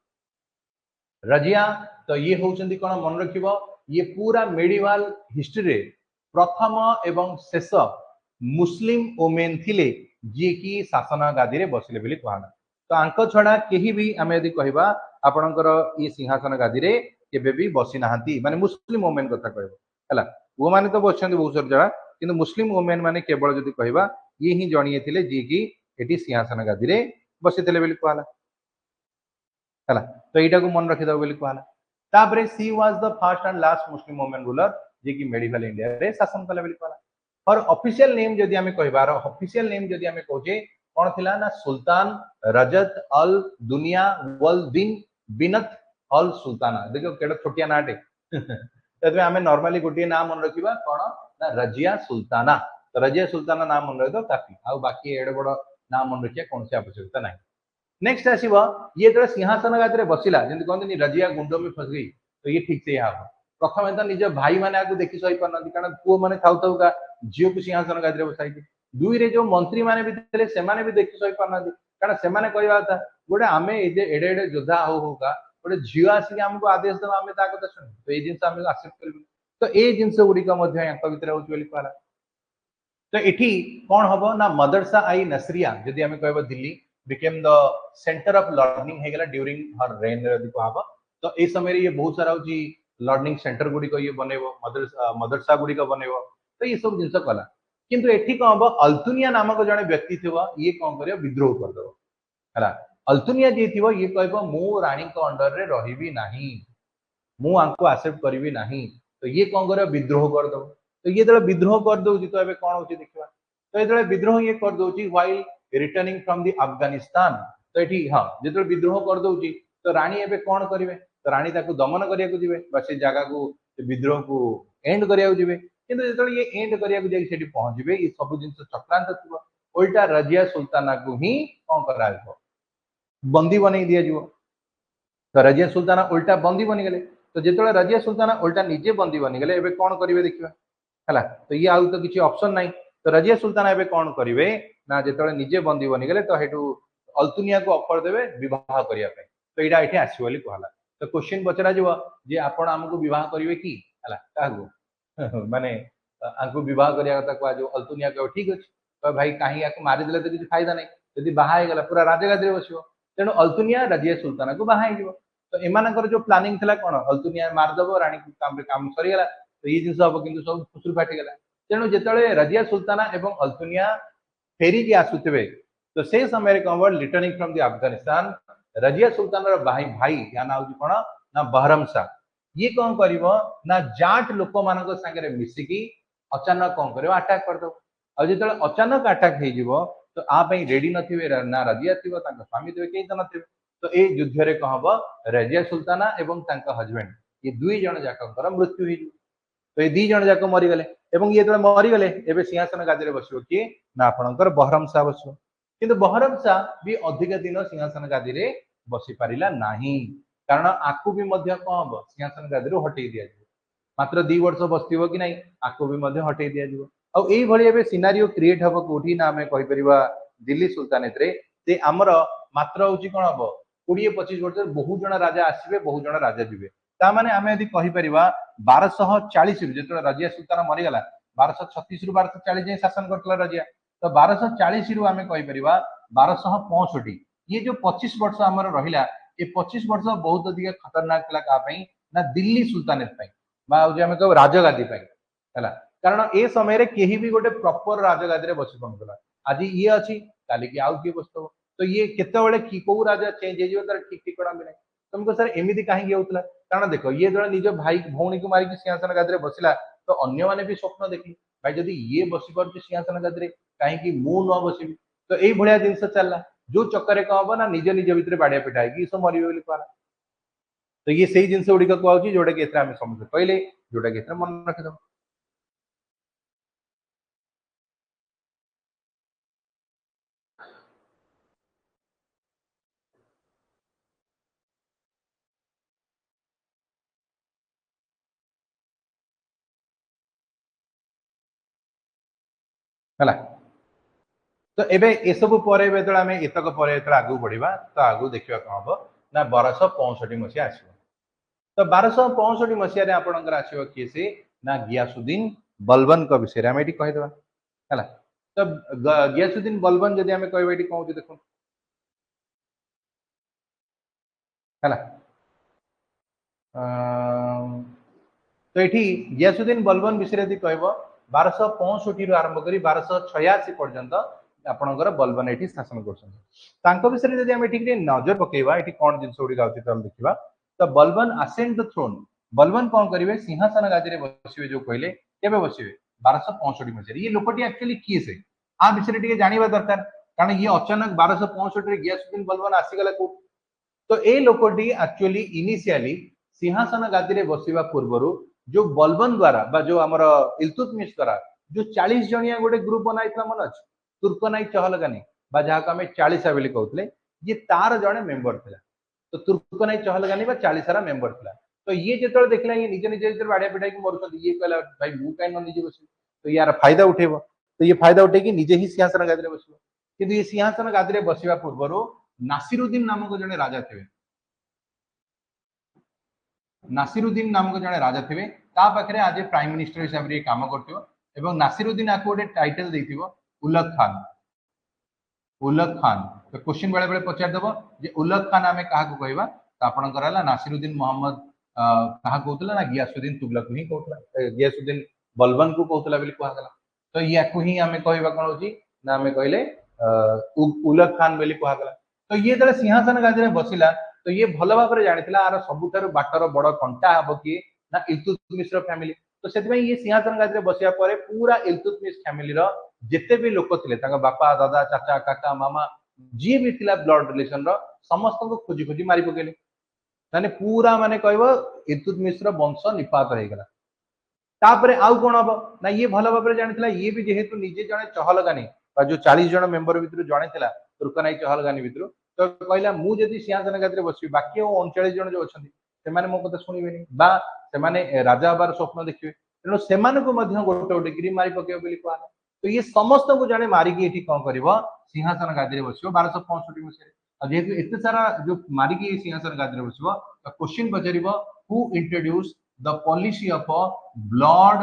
S1: रजिया तो ये होउछंती कौन मन रख ये पूरा मेडिवाल हिस्ट्री प्रथम एवं शेष मुस्लिम वोमेन थिले जी की शासन गादी रे बसिले बोली कहना तो आंक छड़ा केही भी आम यदि कहबा आपणकर ये सिंहासन गादी रे केबे भी बसी नाहंती माने मुस्लिम वोमेन कथा कहबो हला वो माने तो बसछंती बहुत सारा जगह किंतु मुस्लिम वोमेन माने केवल यदि कहबा ये ही जणिए थिले जी की एटी सिंहासन गादी रे बसिथिले बोली कहला है तो यहाँ को मन रखिद बोली कहला तापरे she was the first and last Muslim women ruler जे कि मेडिवल इंडिया रे शासन कला बोली कहला और ऑफिशियल नेम जदि आमे कहबार ऑफिशियल नेम जदि आमे कहजे कोन थिला ना सुल्तान रजत अल दुनिया वल दिन बिनत अल सुल्ताना देखो केडा छोटिया नाटे तबे आमे नॉर्मली गोटे नाम मन रखिबा कोन ना रजिया सुल्ताना तो रजिया सुल्ताना नाम मन रखिदो काफी आ बाकी एडे बड़ नाम मन रखिया कोन से आवश्यकता नहीं नेक्स्ट आसव ये जो सिंहासन गादी बसला जमी कहते रजिया गुंड में फस गई तो ये ठीक से हम प्रथम तो निज भाई मैंने आपको देखी सही पार कारण पुओ मैंने थाउ थाउ का झील को सिंहासन गादी बसाई दुई रे जो मंत्री मैंने भी थे से भी देखी सही पार कारण से कहवा था गोटे आम एडे एडे योद्धा हो का गोटे झील आसिक आमको आदेश देवा आम कथा शुणी तो ये जिन आम आक्सेप्ट कर तो ये जिनस गुड़िक भर कहला तो ये कौन हम ना मदरसा आई नसरिया जदि आम कह Delhi became the center of learning हेगला during her reign यदि कहबा तो ए समय ये बहुत सारा होची लर्निंग सेंटर गुडी को ये बनेबो मदरसा गुडी को बनेबो तो ये सब जिंस कला किंतु एठी कोन हबो अल्तुनिया नामक जने व्यक्ति थिबो ये कोन करियो विद्रोह कर दबो हला अल्तुनिया जे थिबो ये कहबो मु रानी को अंडर रे रहिबी नाही मु आंको एक्सेप्ट करबी नाही तो ये कोन करियो विद्रोह कर दबो तो ये जब विद्रोह कर दो तो एबे कोन होची देखबा तो ये विद्रोह ये कर दोची while returning from the Afghanistan. तो ये हाँ जो विद्रोह कर दोची तो रानी एबे कौन करिवे तो रानी ताको दमन करिया को जिवे बा से जगह को विद्रोह को एंड करिया को जिवे किंतु जेतले ये एंड करिया को जाई सेठी पहुंचबे ये सब जिंस चक्रांत थिबो उल्टा रजिया सुल्ताना को ही कौन कराइबो बंदी बनै दिया जिवो। तो रजिया सुल्ताना उल्टा बंदी बनी गले तो जिते रजिया सुल्ताना उल्टा निजे बंदी बनी गले एबे कौन करिवे देखिबा हला तो ये आउ तो किछि ऑप्शन नाही तो रजिया सुल्ताना एबे कौन करिवे ना जिते निजे बंदी बनी गले तो हेटू अल्तुनिया को ऑफर देबे विवाह करिया पे तो एटा एठी आसी बोली कहला तो क्वेश्चन पचरा जिवो जे आपण हमकु विवाह करिवे की हला काहू माने आंकु विवाह करिया कथा कहआ जो अल्तुनिया को ठीक अछि तो भाई काहे याको मारि देले तो किछि फायदा नाही यदि बाहा हे गला पूरा राजगादी रे बसिबो तेणु अल्तुनिया रजिया सुल्ताना को बाहा हे तो एमानकर जो प्लानिंग थला कोन अल्तुनिया मारदबो रानी काम सरी गला तो ये जिंस अब किंतु सब फुसुर फाटी गला तेणु जेतले रजिया सुल्ताना एवं अल्तुनिया फेरी की आसुतबे तो से समय come returning from the Afghanistan Razia Sultan रो भाई भाई या ना होची कोन ना बहरम शाह ये कौन करिवो ना जाट लोक मानक संगे मिसिकी अचानक कौन करिवो अटैक कर दो अब जेतले अचानक अटैक हे जिवो तो आ पई रेडी नथिबे ना रजिया थिबो तांका स्वामी थिबे केई त नथिबे तो ए युद्ध रे कहबो रजिया सुल्ताना एवं तांका हस्बैंड ये दुई जण जाकंकर मृत्यु ही तो ये दी जण जाक मरी गले एवं ये तो मरी गले एबे सिंहासन गादी रे बसिबो कि ना आपणकर बहरम शाह बसिबो किंतु बहरम शाह भी अधिक दिन सिंहासन गादी रे बसि पारिला नाही कारण आकु भी मध्य कहबो सिंहासन गादी रो हटै दिया मात्र 2 वर्ष बसतिबो कि नाही आकु भी मध्य हटै दिया जिवो और एई भली एबे सिनारियो क्रिएट हबो कोठी ना हमें कहि परिबा दिल्ली सुल्तानेत रे ते हमर मात्र होची कोन हबो 20-25 वर्ष बहु जण राजा आसीबे बहु जण राजा जिवे ता माने हमें यदि कहि परिबा 1240 रु जेतो रजिया सुल्ताना मरि गला 1236 रु 1240 जे शासन करतला रजिया तो 1240 रु हमें कहि परिबा 1265 ये जो 25 वर्ष हमर रहिला ये 25 वर्ष बहुत अधिक खतरनाक थला का पई ना दिल्ली सुल्तानेत पई बा जे हमें कह राजगादी पई हला कारण ए समय रे केही भी गोटे प्रॉपर राजगादी रे बसि पनतला आज ये अछि काली की आउ की बसतो तो ये केते बेले की को राजा चेंज हे जियो तर ठीक ठिकड़ा भी नहीं तुमको सर एमिति काहे होतला कारण देखो ये जण निज भाई भौणी को मारी की सिंहासन गादी रे बसिला तो अन्य माने भी स्वप्न देखि भाई जदी ये बसि परछि सिंहासन गादी रे काहे की मु न बसि तो एई भलिया जिंस चलला जो चक्कर रे कहबो ना निज निज भितरे बाडिया पिटाई की सब मरिबे बोली कहला तो ये सही जिंस उडी को कहउची जोडे के एतरा हम समझ पहिले जोडा के एतरा मन रखे दो हला तो एबे ए सब परे बेतला हमें एतक परे एतला आगु बढ़िबा तो आगु देखिबा कोन हबो ना 1265 मसिया आसीबो तो 1265 मसिया रे आपनकर आसीबो कि से ना गियासुद्दीन बलबन का विषय रे हम एठी कहि देबा हला तो गियासुद्दीन बलबन जदी हमें कहबा एठी कहू देखो हला तो एठी गियासुद्दीन बलबन विषय रे कहबो 1265 रु आरंभ करी 1286 पर्यंत आपनकर बलबन एठी शासन करछन तांको विषय जदी हम एठी नजर पकेबा एठी कोन जिंस उडी गाउती तम देखिबा तो Balban ascend the throne Balban कोन करिवे सिंहासन गादी रे बसिबे जो कहले केबे बसिबे 1265 मसिया ये लोकटी एक्चुअली की से आ विषय टिके जानिबा दरकार कारण ये अचानक 1265 रे गियासुद्दीन बलबन आसी गला को तो ए लोकटी एक्चुअली इनिशियली सिंहासन गादी रे बसिबा पूर्वरु जो बलबन द्वारा बा जो हमर इल्तुतमिश द्वारा जो 40 जणिया गोटे ग्रुप बनाइतला मन अछि तुर्कनाई चहलगानी बा जहा को हमें 40 बेली कहउतले ये तार जणे मेंबर थिला तो तुर्कनाई चहलगानी बा 40 सारा मेंबर थिला तो ये जेतल देखला ये निजे निजे भीतर बाडिया पिटाई के मरु ये कहला भाई मु काई न निजे बसि तो यार फायदा उठेबो तो ये फायदा उठे कि निजे ही सिंहासन गादी रे बसिबो किंतु ये सिंहासन गादी रे बसिबा पूर्वरु नासिरुद्दीन नामक जणे राजा थिबे नासिरुद्दीन नामक जणे राजा थिबे ता पाखरे आज प्राइम मिनिस्टर हिसाब रे काम करथिबो एवं नासिरुद्दीन आको गोटे टाइटल देथिबो उलग खान तो क्वेश्चन बेले बेले पचार देबो जे उलग खान हमें काहा को कहबा तो आपन करला नासिरुद्दीन मोहम्मद काहा कहतला ना गियासुद्दीन तुगलक ही कहतला गियासुद्दीन बलबन को कहतला बेली कहला तो याको ही हमें कहबा कोन होची ना हमें कहले उलग खान बेली कहला तो ये जले सिंहासन गादी रे बसिला तो ये भलो भाबरे जानितला आर सबुठार बाटर बड़ कंटा हबो कि ना इल्तुतमिश रो फैमिली तो सेति ये सिंहासन गादी रे बसिया परे पूरा इल्तुतमिश फैमिली रो जिते भी लोक थे बापा दादा चाचा काका मामा जी भी थिला ब्लड रिलेशन रो समस्त को खोजी खोजी मारी पकेले माने पूरा माने कहबो इल्तुतमिश रो वंश निपात हो गला तापरे आउ कोन हबो ना ये भलो भाबरे जानिथिला ये भी जेहेतु निजे जणे चहलगानी बा जो 40 जण मेंबर भितर जणे थिला तुर्कनाई चहलगानी भितर तो कहला मु जदी सिंहासन गादिरे बसबी बाकी 39 जण जो अछंती सेमाने मो कथा सुनिबेनी बा सेमाने राजा हबार स्वप्न देखिबे तेणु सेमाने को मध्य गोटे गोटे गिरी मारी पकेबो बोली कहला तो ये समस्त को जणे मारिकी एठी कोन करबो सिंहासन गादिरे बसिबो 1265 मसिया आ जेहेतु एते सारा जो मारिकी सिंहासन गादिरे बसिबो तो क्वेश्चन पचारिबो who introduce the policy of blood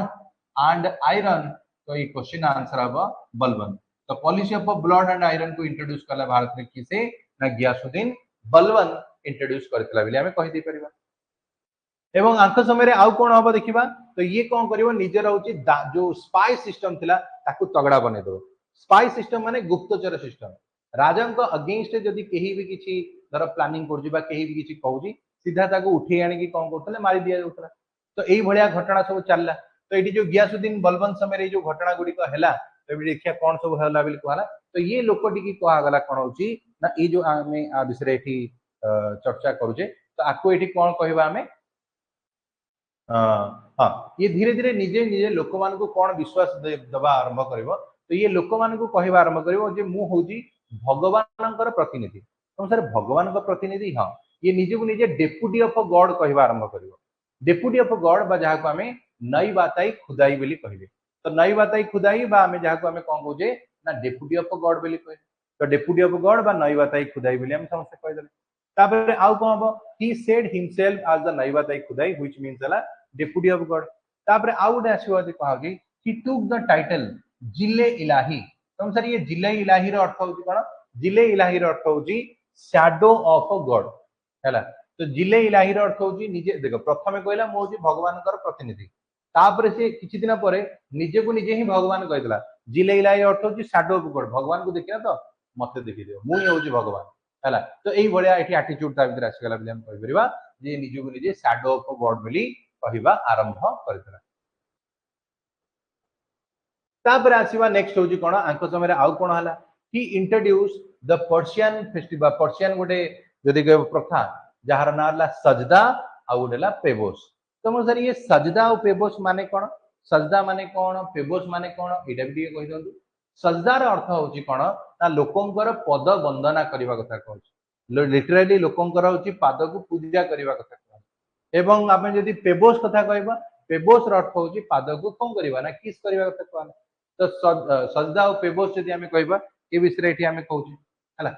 S1: and iron तो ये क्वेश्चन आंसर हबो बलबन तो policy of blood and iron को इंट्रोड्यूस कला भारत में किसे ना गियासुद्दीन बलबन इंट्रोड्यूस करथिला बिले हमें कहि दे परिबा एवं आंख समय रे आउ कोन हबो देखिबा तो ये कोन करिवो निजर होची जो स्पाई सिस्टम थिला ताकू तगड़ा बने दो स्पाई सिस्टम माने गुप्तचर सिस्टम राजा को अगेंस्ट जदी केही भी किछि धर प्लानिंग करजी बा केही भी किछि कहूजी सीधा ताकू उठी आनी की कोन करथले मारी दिया जाउतला तो एई भलिया घटना सब चलला तो एटी जो गियासुद्दीन बलबन समय रे जो घटना गुडी को हैला तो एबी देखिया कोन सब हैला बिल कहला तो ये लोकटी की कहा गला कोन होची ना ए जो आमे आ विषय एठी चर्चा करूजे तो आको एठी कोन कहबा हमें हाँ ये धीरे धीरे निजे निजे लोक मान को कौन विश्वास दबा आरंभ करिवो तो ये लोक मान को कहबा आरंभ करिवो जे मु होजी भगवानकर प्रतिनिधि तो सर भगवान का प्रतिनिधि हाँ ये निजे को निजे डेप्यूटी ऑफ गॉड कहबा आरंभ करिवो डेप्यूटी ऑफ गॉड बा जहा को हमें नई बाताई खुदाई बोली कहबे तो नई बाताई खुदाई बा हमें जहा को हमें कोन कहजे ना डेप्यूटी ऑफ गॉड बोली कहबे तो डेप्यूटी ऑफ गॉड बा नई बाताई खुदाई बोली हम समस्त कह देले तापर आउ कोन हबो he said himself as the नई बाताई खुदाई व्हिच मींस हला डेप्यूटी ऑफ गॉड तापर आउ गुटे आसीबो जे कहा कि ही टुक द टाइटल जिले इलाही तो सर ये जिले इलाही रो अर्थ होची कोन जिले इलाही रो अर्थ होची शैडो ऑफ गॉड हैला तो जिले इलाही रो अर्थ होची निजे देखो प्रथमे कहला मो होची भगवानकर प्रतिनिधि तापर से किछि दिन परे निजे को निजे ही भगवान कहतला जिले इलाही अर्थ होची शैडो ऑफ गॉड भगवान को देखिना तो मते देखि दियो मु ही होची भगवान हैला तो एई भलिया एठी एटीट्यूड ता भीतर आसी गला बिले हम कहि परिबा जे निजे को निजे शैडो ऑफ गॉड बोली कहबा आरंभ करथला तापर आसीबा नेक्स्ट होजी कोन आंको समय रे आउ कोन हला he introduce the Persian festival Persian गोटे जदी के प्रथा जहार नाम हला सजदा आ गोटेला पेबोस तो मो सर ये सजदा और पेबोस माने कोन सजदा माने कोन पेबोस माने कोन एटा भी कहि दंतु सजदार अर्थ होची कोन ना लोकंकर पद वंदना करबा कथा कहूची लिटरली लोकंकर होची पाद को पूजा करबा कथा एवं आपण जदी पेबोस कथा कहबा पेबोस र अर्थ होची पाद को कोन करबा ना किस करबा कथा कहला तो सजदा और पेबोस जदी हमें कहबा ए विषय एठी हमें कहूची हला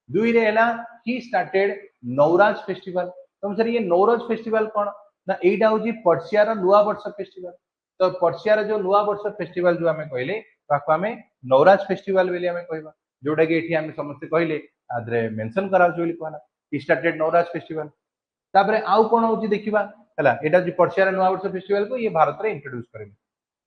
S1: दुई रे हला ही स्टार्टेड नवराज फेस्टिवल तो सर ये नवराज फेस्टिवल कोन ना एटा होची पर्शिया रो नुवा वर्ष फेस्टिवल तो पर्शिया रो जो नुवा वर्ष फेस्टिवल जो हमें कहले ताको हमें नवराज फेस्टिवल बेली हमें कहबा जोडा के एठी हमें समस्त कहले आदरे मेंशन करा जोली कहला ही स्टार्टेड नवराज फेस्टिवल तापरे आउ कोन होची देखिबा हला एटा जे पर्शिया नुवा वर्ष फेस्टिवल को ये भारत रे इंट्रोड्यूस करेले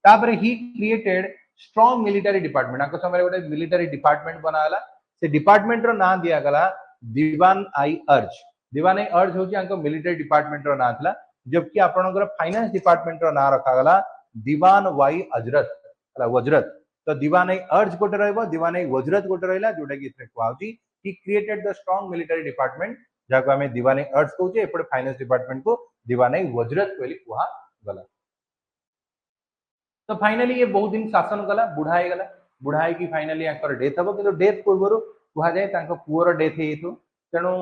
S1: तापरे he created strong military department आको समय गोटे मिलिटरी डिपार्टमेंट बनाला से डिपार्टमेंट रो नाम दिया गला दीवान आई अर्ज होची आको मिलिटरी डिपार्टमेंट रो नाम थला जबकि आपनकर फाइनेंस डिपार्टमेंट रो नाम रखा गला दीवान वाई अजरत हला वजरत तो दीवान आई अर्ज गोटे रहबो दीवान आई वजरत गोटे रहला जोटा कि इथे कहउची he created the strong military department जाको हमें दीवानी अर्ज कहूचे एपटे फाइनेंस डिपार्टमेंट को दीवानी वजरत बोली कहा गला तो फाइनली ये बहुत दिन शासन कला बुढ़ाई की फाइनली आकर डेथ हबो किंतु डेथ पूर्व कहा जाए तांको पुअर डेथ हेतु तेणु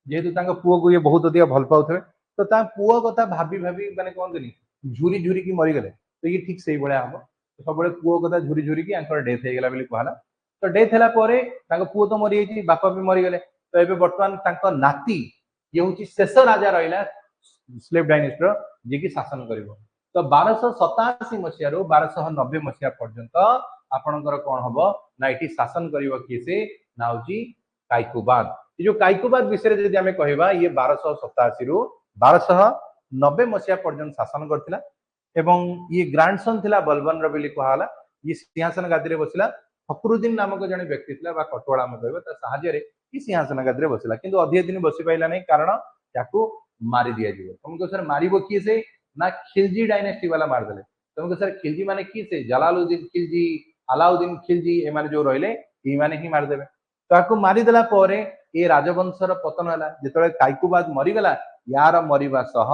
S1: जेहेतु तांको पुओ को ये बहुत अधिक भल पाउथबे तो ता पुओ कथा भाबी भाबी माने कोनतनी झुरी झुरी की मरि गले तो ये ठीक सही बळे हबो तो सबले पुओ कथा झुरी झुरी की आकर डेथ हे गेला बोली कहला तो डेथ हला परे तांको पुओ तो मरि जेती बापा भी मरि गले तो एबे वर्तमान तांको नाती ये होची शेष राजा रहिला स्लेव डायनेस्टी जे की शासन करिवो तो 1287 मसिया रो 1290 मसिया पर्यंत आपनकर कोन हबो ना इठी शासन करिवो किसे ना होची काइकुबाद ये जो काइकुबाद विषय जदि हमें कहबा ये 1287 रो 1290 मसिया पर्यंत शासन करथिला एवं ये ग्रांडसन थिला बलबन रो बिली कहला ये सिंहासन गादी रे बसिला फखरुद्दीन नामक जने व्यक्ति थिला बा कटवाळा हम कहबा त सहाय्य रे ई सिंहासन गादी रे बसिला किंतु अधिक दिन बसि पाइला नै कारण याकू मारी दिया जिवो तुमको सर मारिबो की से ना खिलजी डायनेस्टी वाला मार देले तुमको सर खिलजी माने की से जलालुद्दीन खिलजी अलाउद्दीन खिलजी ए माने जो रहिले ए माने ही मार देबे ताको मारी देला परे ए राजवंशर पतन हला जेतले काइकुबाद मरी गला यार मरिबा सह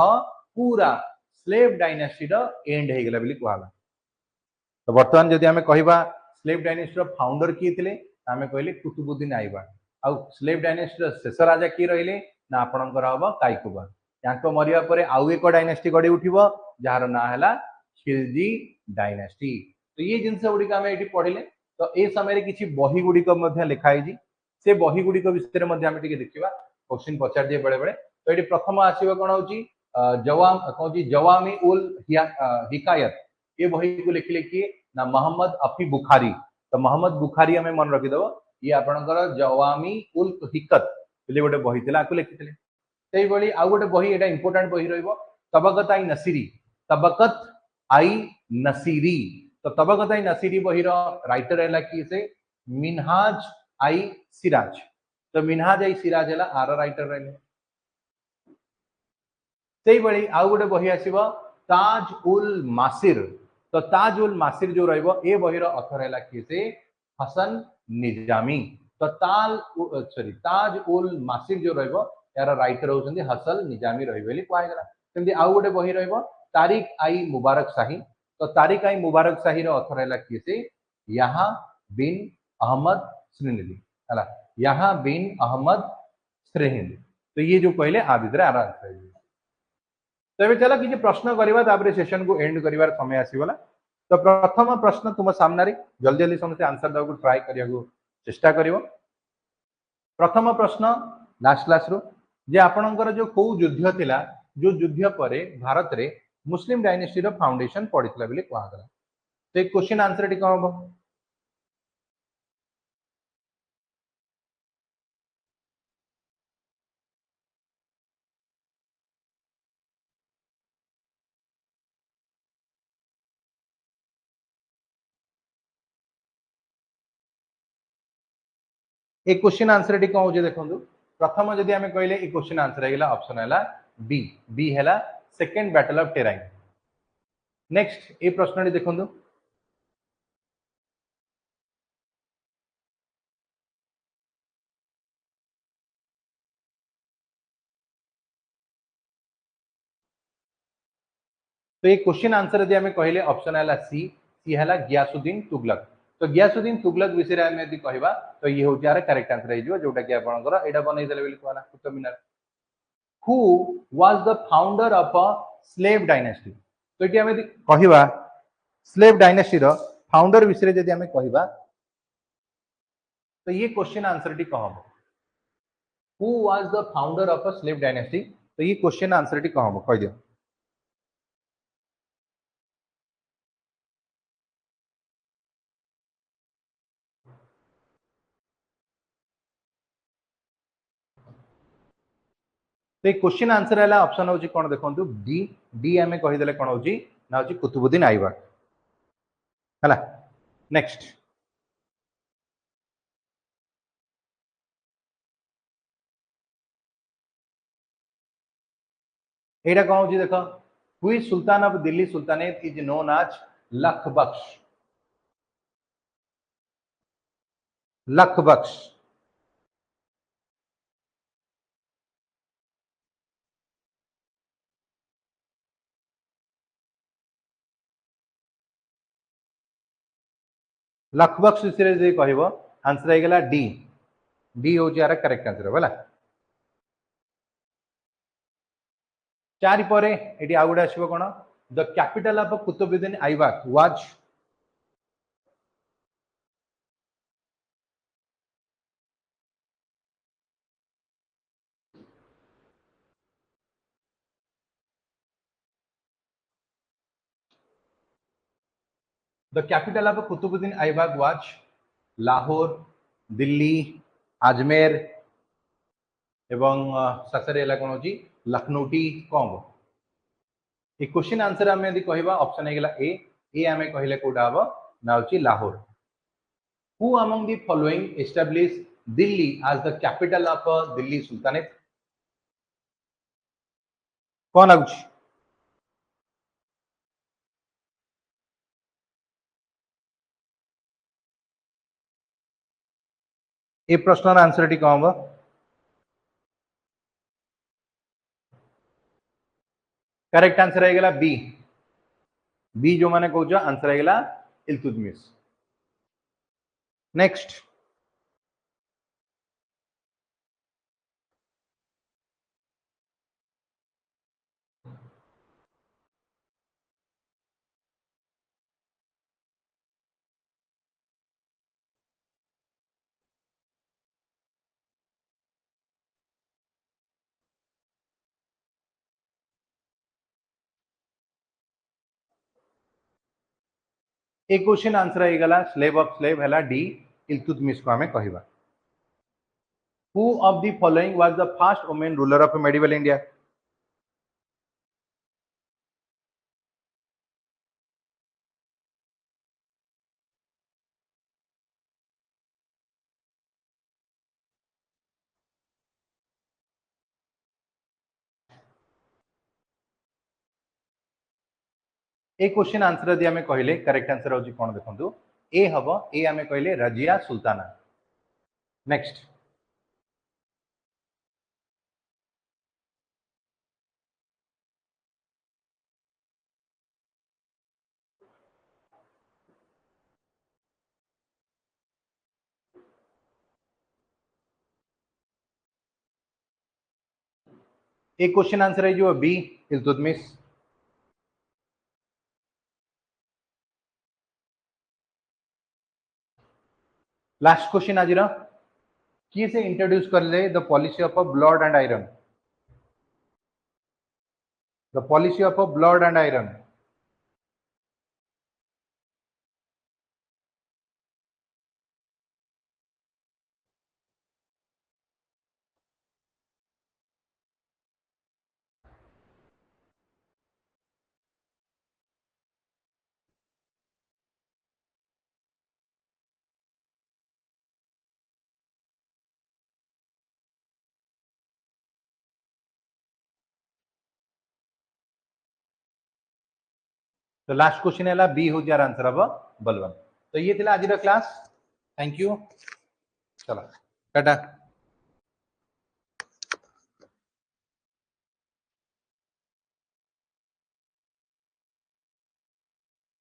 S1: पूरा स्लेव डायनेस्टी रो एंड हे गेला बिली कहला तो वर्तमान जदि आमे कहिबा स्लेव डायनेस्टी रो फाउंडर किए थिले आमे कहले कुतुबुद्दीन ऐबक आ स्लेव डायनेस्टी रो शेष राजा की रहिले ना आपणकर हबो काइकुबाद याको मरिया परे आउ एक डायनेस्टी गडी उठिबो जार ना हला खिलजी डायनेस्टी तो ये जिनस गुड़ी आम ये पढ़ले तो ये समय किसी बही गुड़िक लिखाई से बही गुड़िक विषय में आम देखा क्वेश्चन पचार दिए बेले बेले तो ये प्रथम आसो कौन हो कौन जवामी उल हिकायत ये बही को लिखिले किए ना मोहम्मद अफी बुखारी तो मोहम्मद बुखारी आम मन रखिदेव ये आपंकर जवामी उल हिकत गोटे बही थी आपको लिखी से भाई आउ गोटे बही यहाँ इंपोर्टाट बही रबकत आई नसीरी तबकत आई नसीरी तो तबकत आई नसीरी बही राइटर है कि से मिनहाज आई सिराज तो मिनहाज आई सिराज है आर राइटर रहे से भाई आउ गोटे बही आसो ताज उल मासिर तो ताज उल मासिर जो रे बही अथर है कि से हसन निजामी तो ताज उल मासिर जो यार राइटर होती हसन निजामी रही कहगला आउ गोटे बही तारिक आई मुबारक शाही तो तारिक आई मुबारक शाही अथर है कि से यहाँ बिन अहमद श्रीनिधि है यहाँ बिन अहमद श्रीनिधि तो ये जो कहले आ भितर आराम तो ये चलो किसी प्रश्न करवा सेशन को एंड कर समय आसीगला तो प्रथम प्रश्न तुम सामने जल्दी जल्दी समस्त आंसर देवा ट्राए करने चेष्टा कर प्रथम प्रश्न लास्ट क्लास रू जे आपणकर जो कौ युद्ध थिला जो युद्ध पर भारत रे मुस्लिम डायनेस्टी रो फाउंडेशन पड़ता बोली कहगला तो एक क्वेश्चन आंसर टी कौन हम एक क्वेश्चन आंसर टी कौन हो देखो प्रथम जदि आम कहले ये क्वेश्चन आंसर है ऑप्शन है बी बी है second battle of terrain next ये प्रश्न देखो तो ये क्वेश्चन आंसर यदि आम कहले ऑप्शन है सी सी है गियासुद्दीन तुगलक तो गियासुद्दीन तुगलक विषय आम यदि कहवा तो ये हूँ यार करेक्ट आंसर हो जोटा कि आपंकर यहाँ बनई देले कहला Qutub Minar who was the founder of a slave dynasty तो ये आम कहवा स्लेव डायनेस्टी रो फाउंडर विषय यदि आम कहवा तो ये क्वेश्चन आंसर टी कह who was the founder of a slave dynasty तो ये क्वेश्चन आंसर टी कह कह दियो तो क्वेश्चन आंसर है ऑप्शन हूँ कौन देखो डी डी आम कहीदे कौन हो ना हूँ कुतुबुद्दीन ऐबक है नेक्स्ट यहाँ कौन हो देख हुई sultan of Delhi sultanate is known आज लख बख्श लख बख्श लख बख्श विषय कह आंसर है डी डी हूँ यार करेक्ट आंसर है चारि पर ये आउ गोटे आसो कौन the capital of Qutbuddin Aibak was the capital of Qutbuddin Aibak was Lahore Delhi Ajmer एवं शेष कौन हो लखनऊटी कौन हम ये क्वेश्चन आंसर आम यदि कहवा ऑप्शन है ए आम कहले कौटा हम ना हूँ Lahore who among the following establish Delhi as the capital of Delhi sultanate कौन लगुच ए प्रश्न आंसर टी कौन हम करेक्ट आंसर आईगला बी बी जो माने कहूछ आंसर आईगला इल्तुतमिश नेक्स्ट ए क्वेश्चन आंसर आईगला स्लेव ऑफ स्लेव हैला डी इल्तुतमिश को हमें कहबा who of the following was the first women ruler of medieval India ए क्वेश्चन आंसर यदि आम कहले करेक्ट आंसर होची कोन देखंतु ए हबो ए आम कहले रजिया सुल्ताना नेक्स्ट ए क्वेश्चन आंसर है जो बी इल्तुतमिश लास्ट क्वेश्चन आज किए से इंट्रोड्यूस कर ले the policy of a blood and iron the policy of a blood and iron तो लास्ट क्वेश्चन है बी हो जार आंसर हम बलवन तो ये आज क्लास थैंक यू चलो टाटा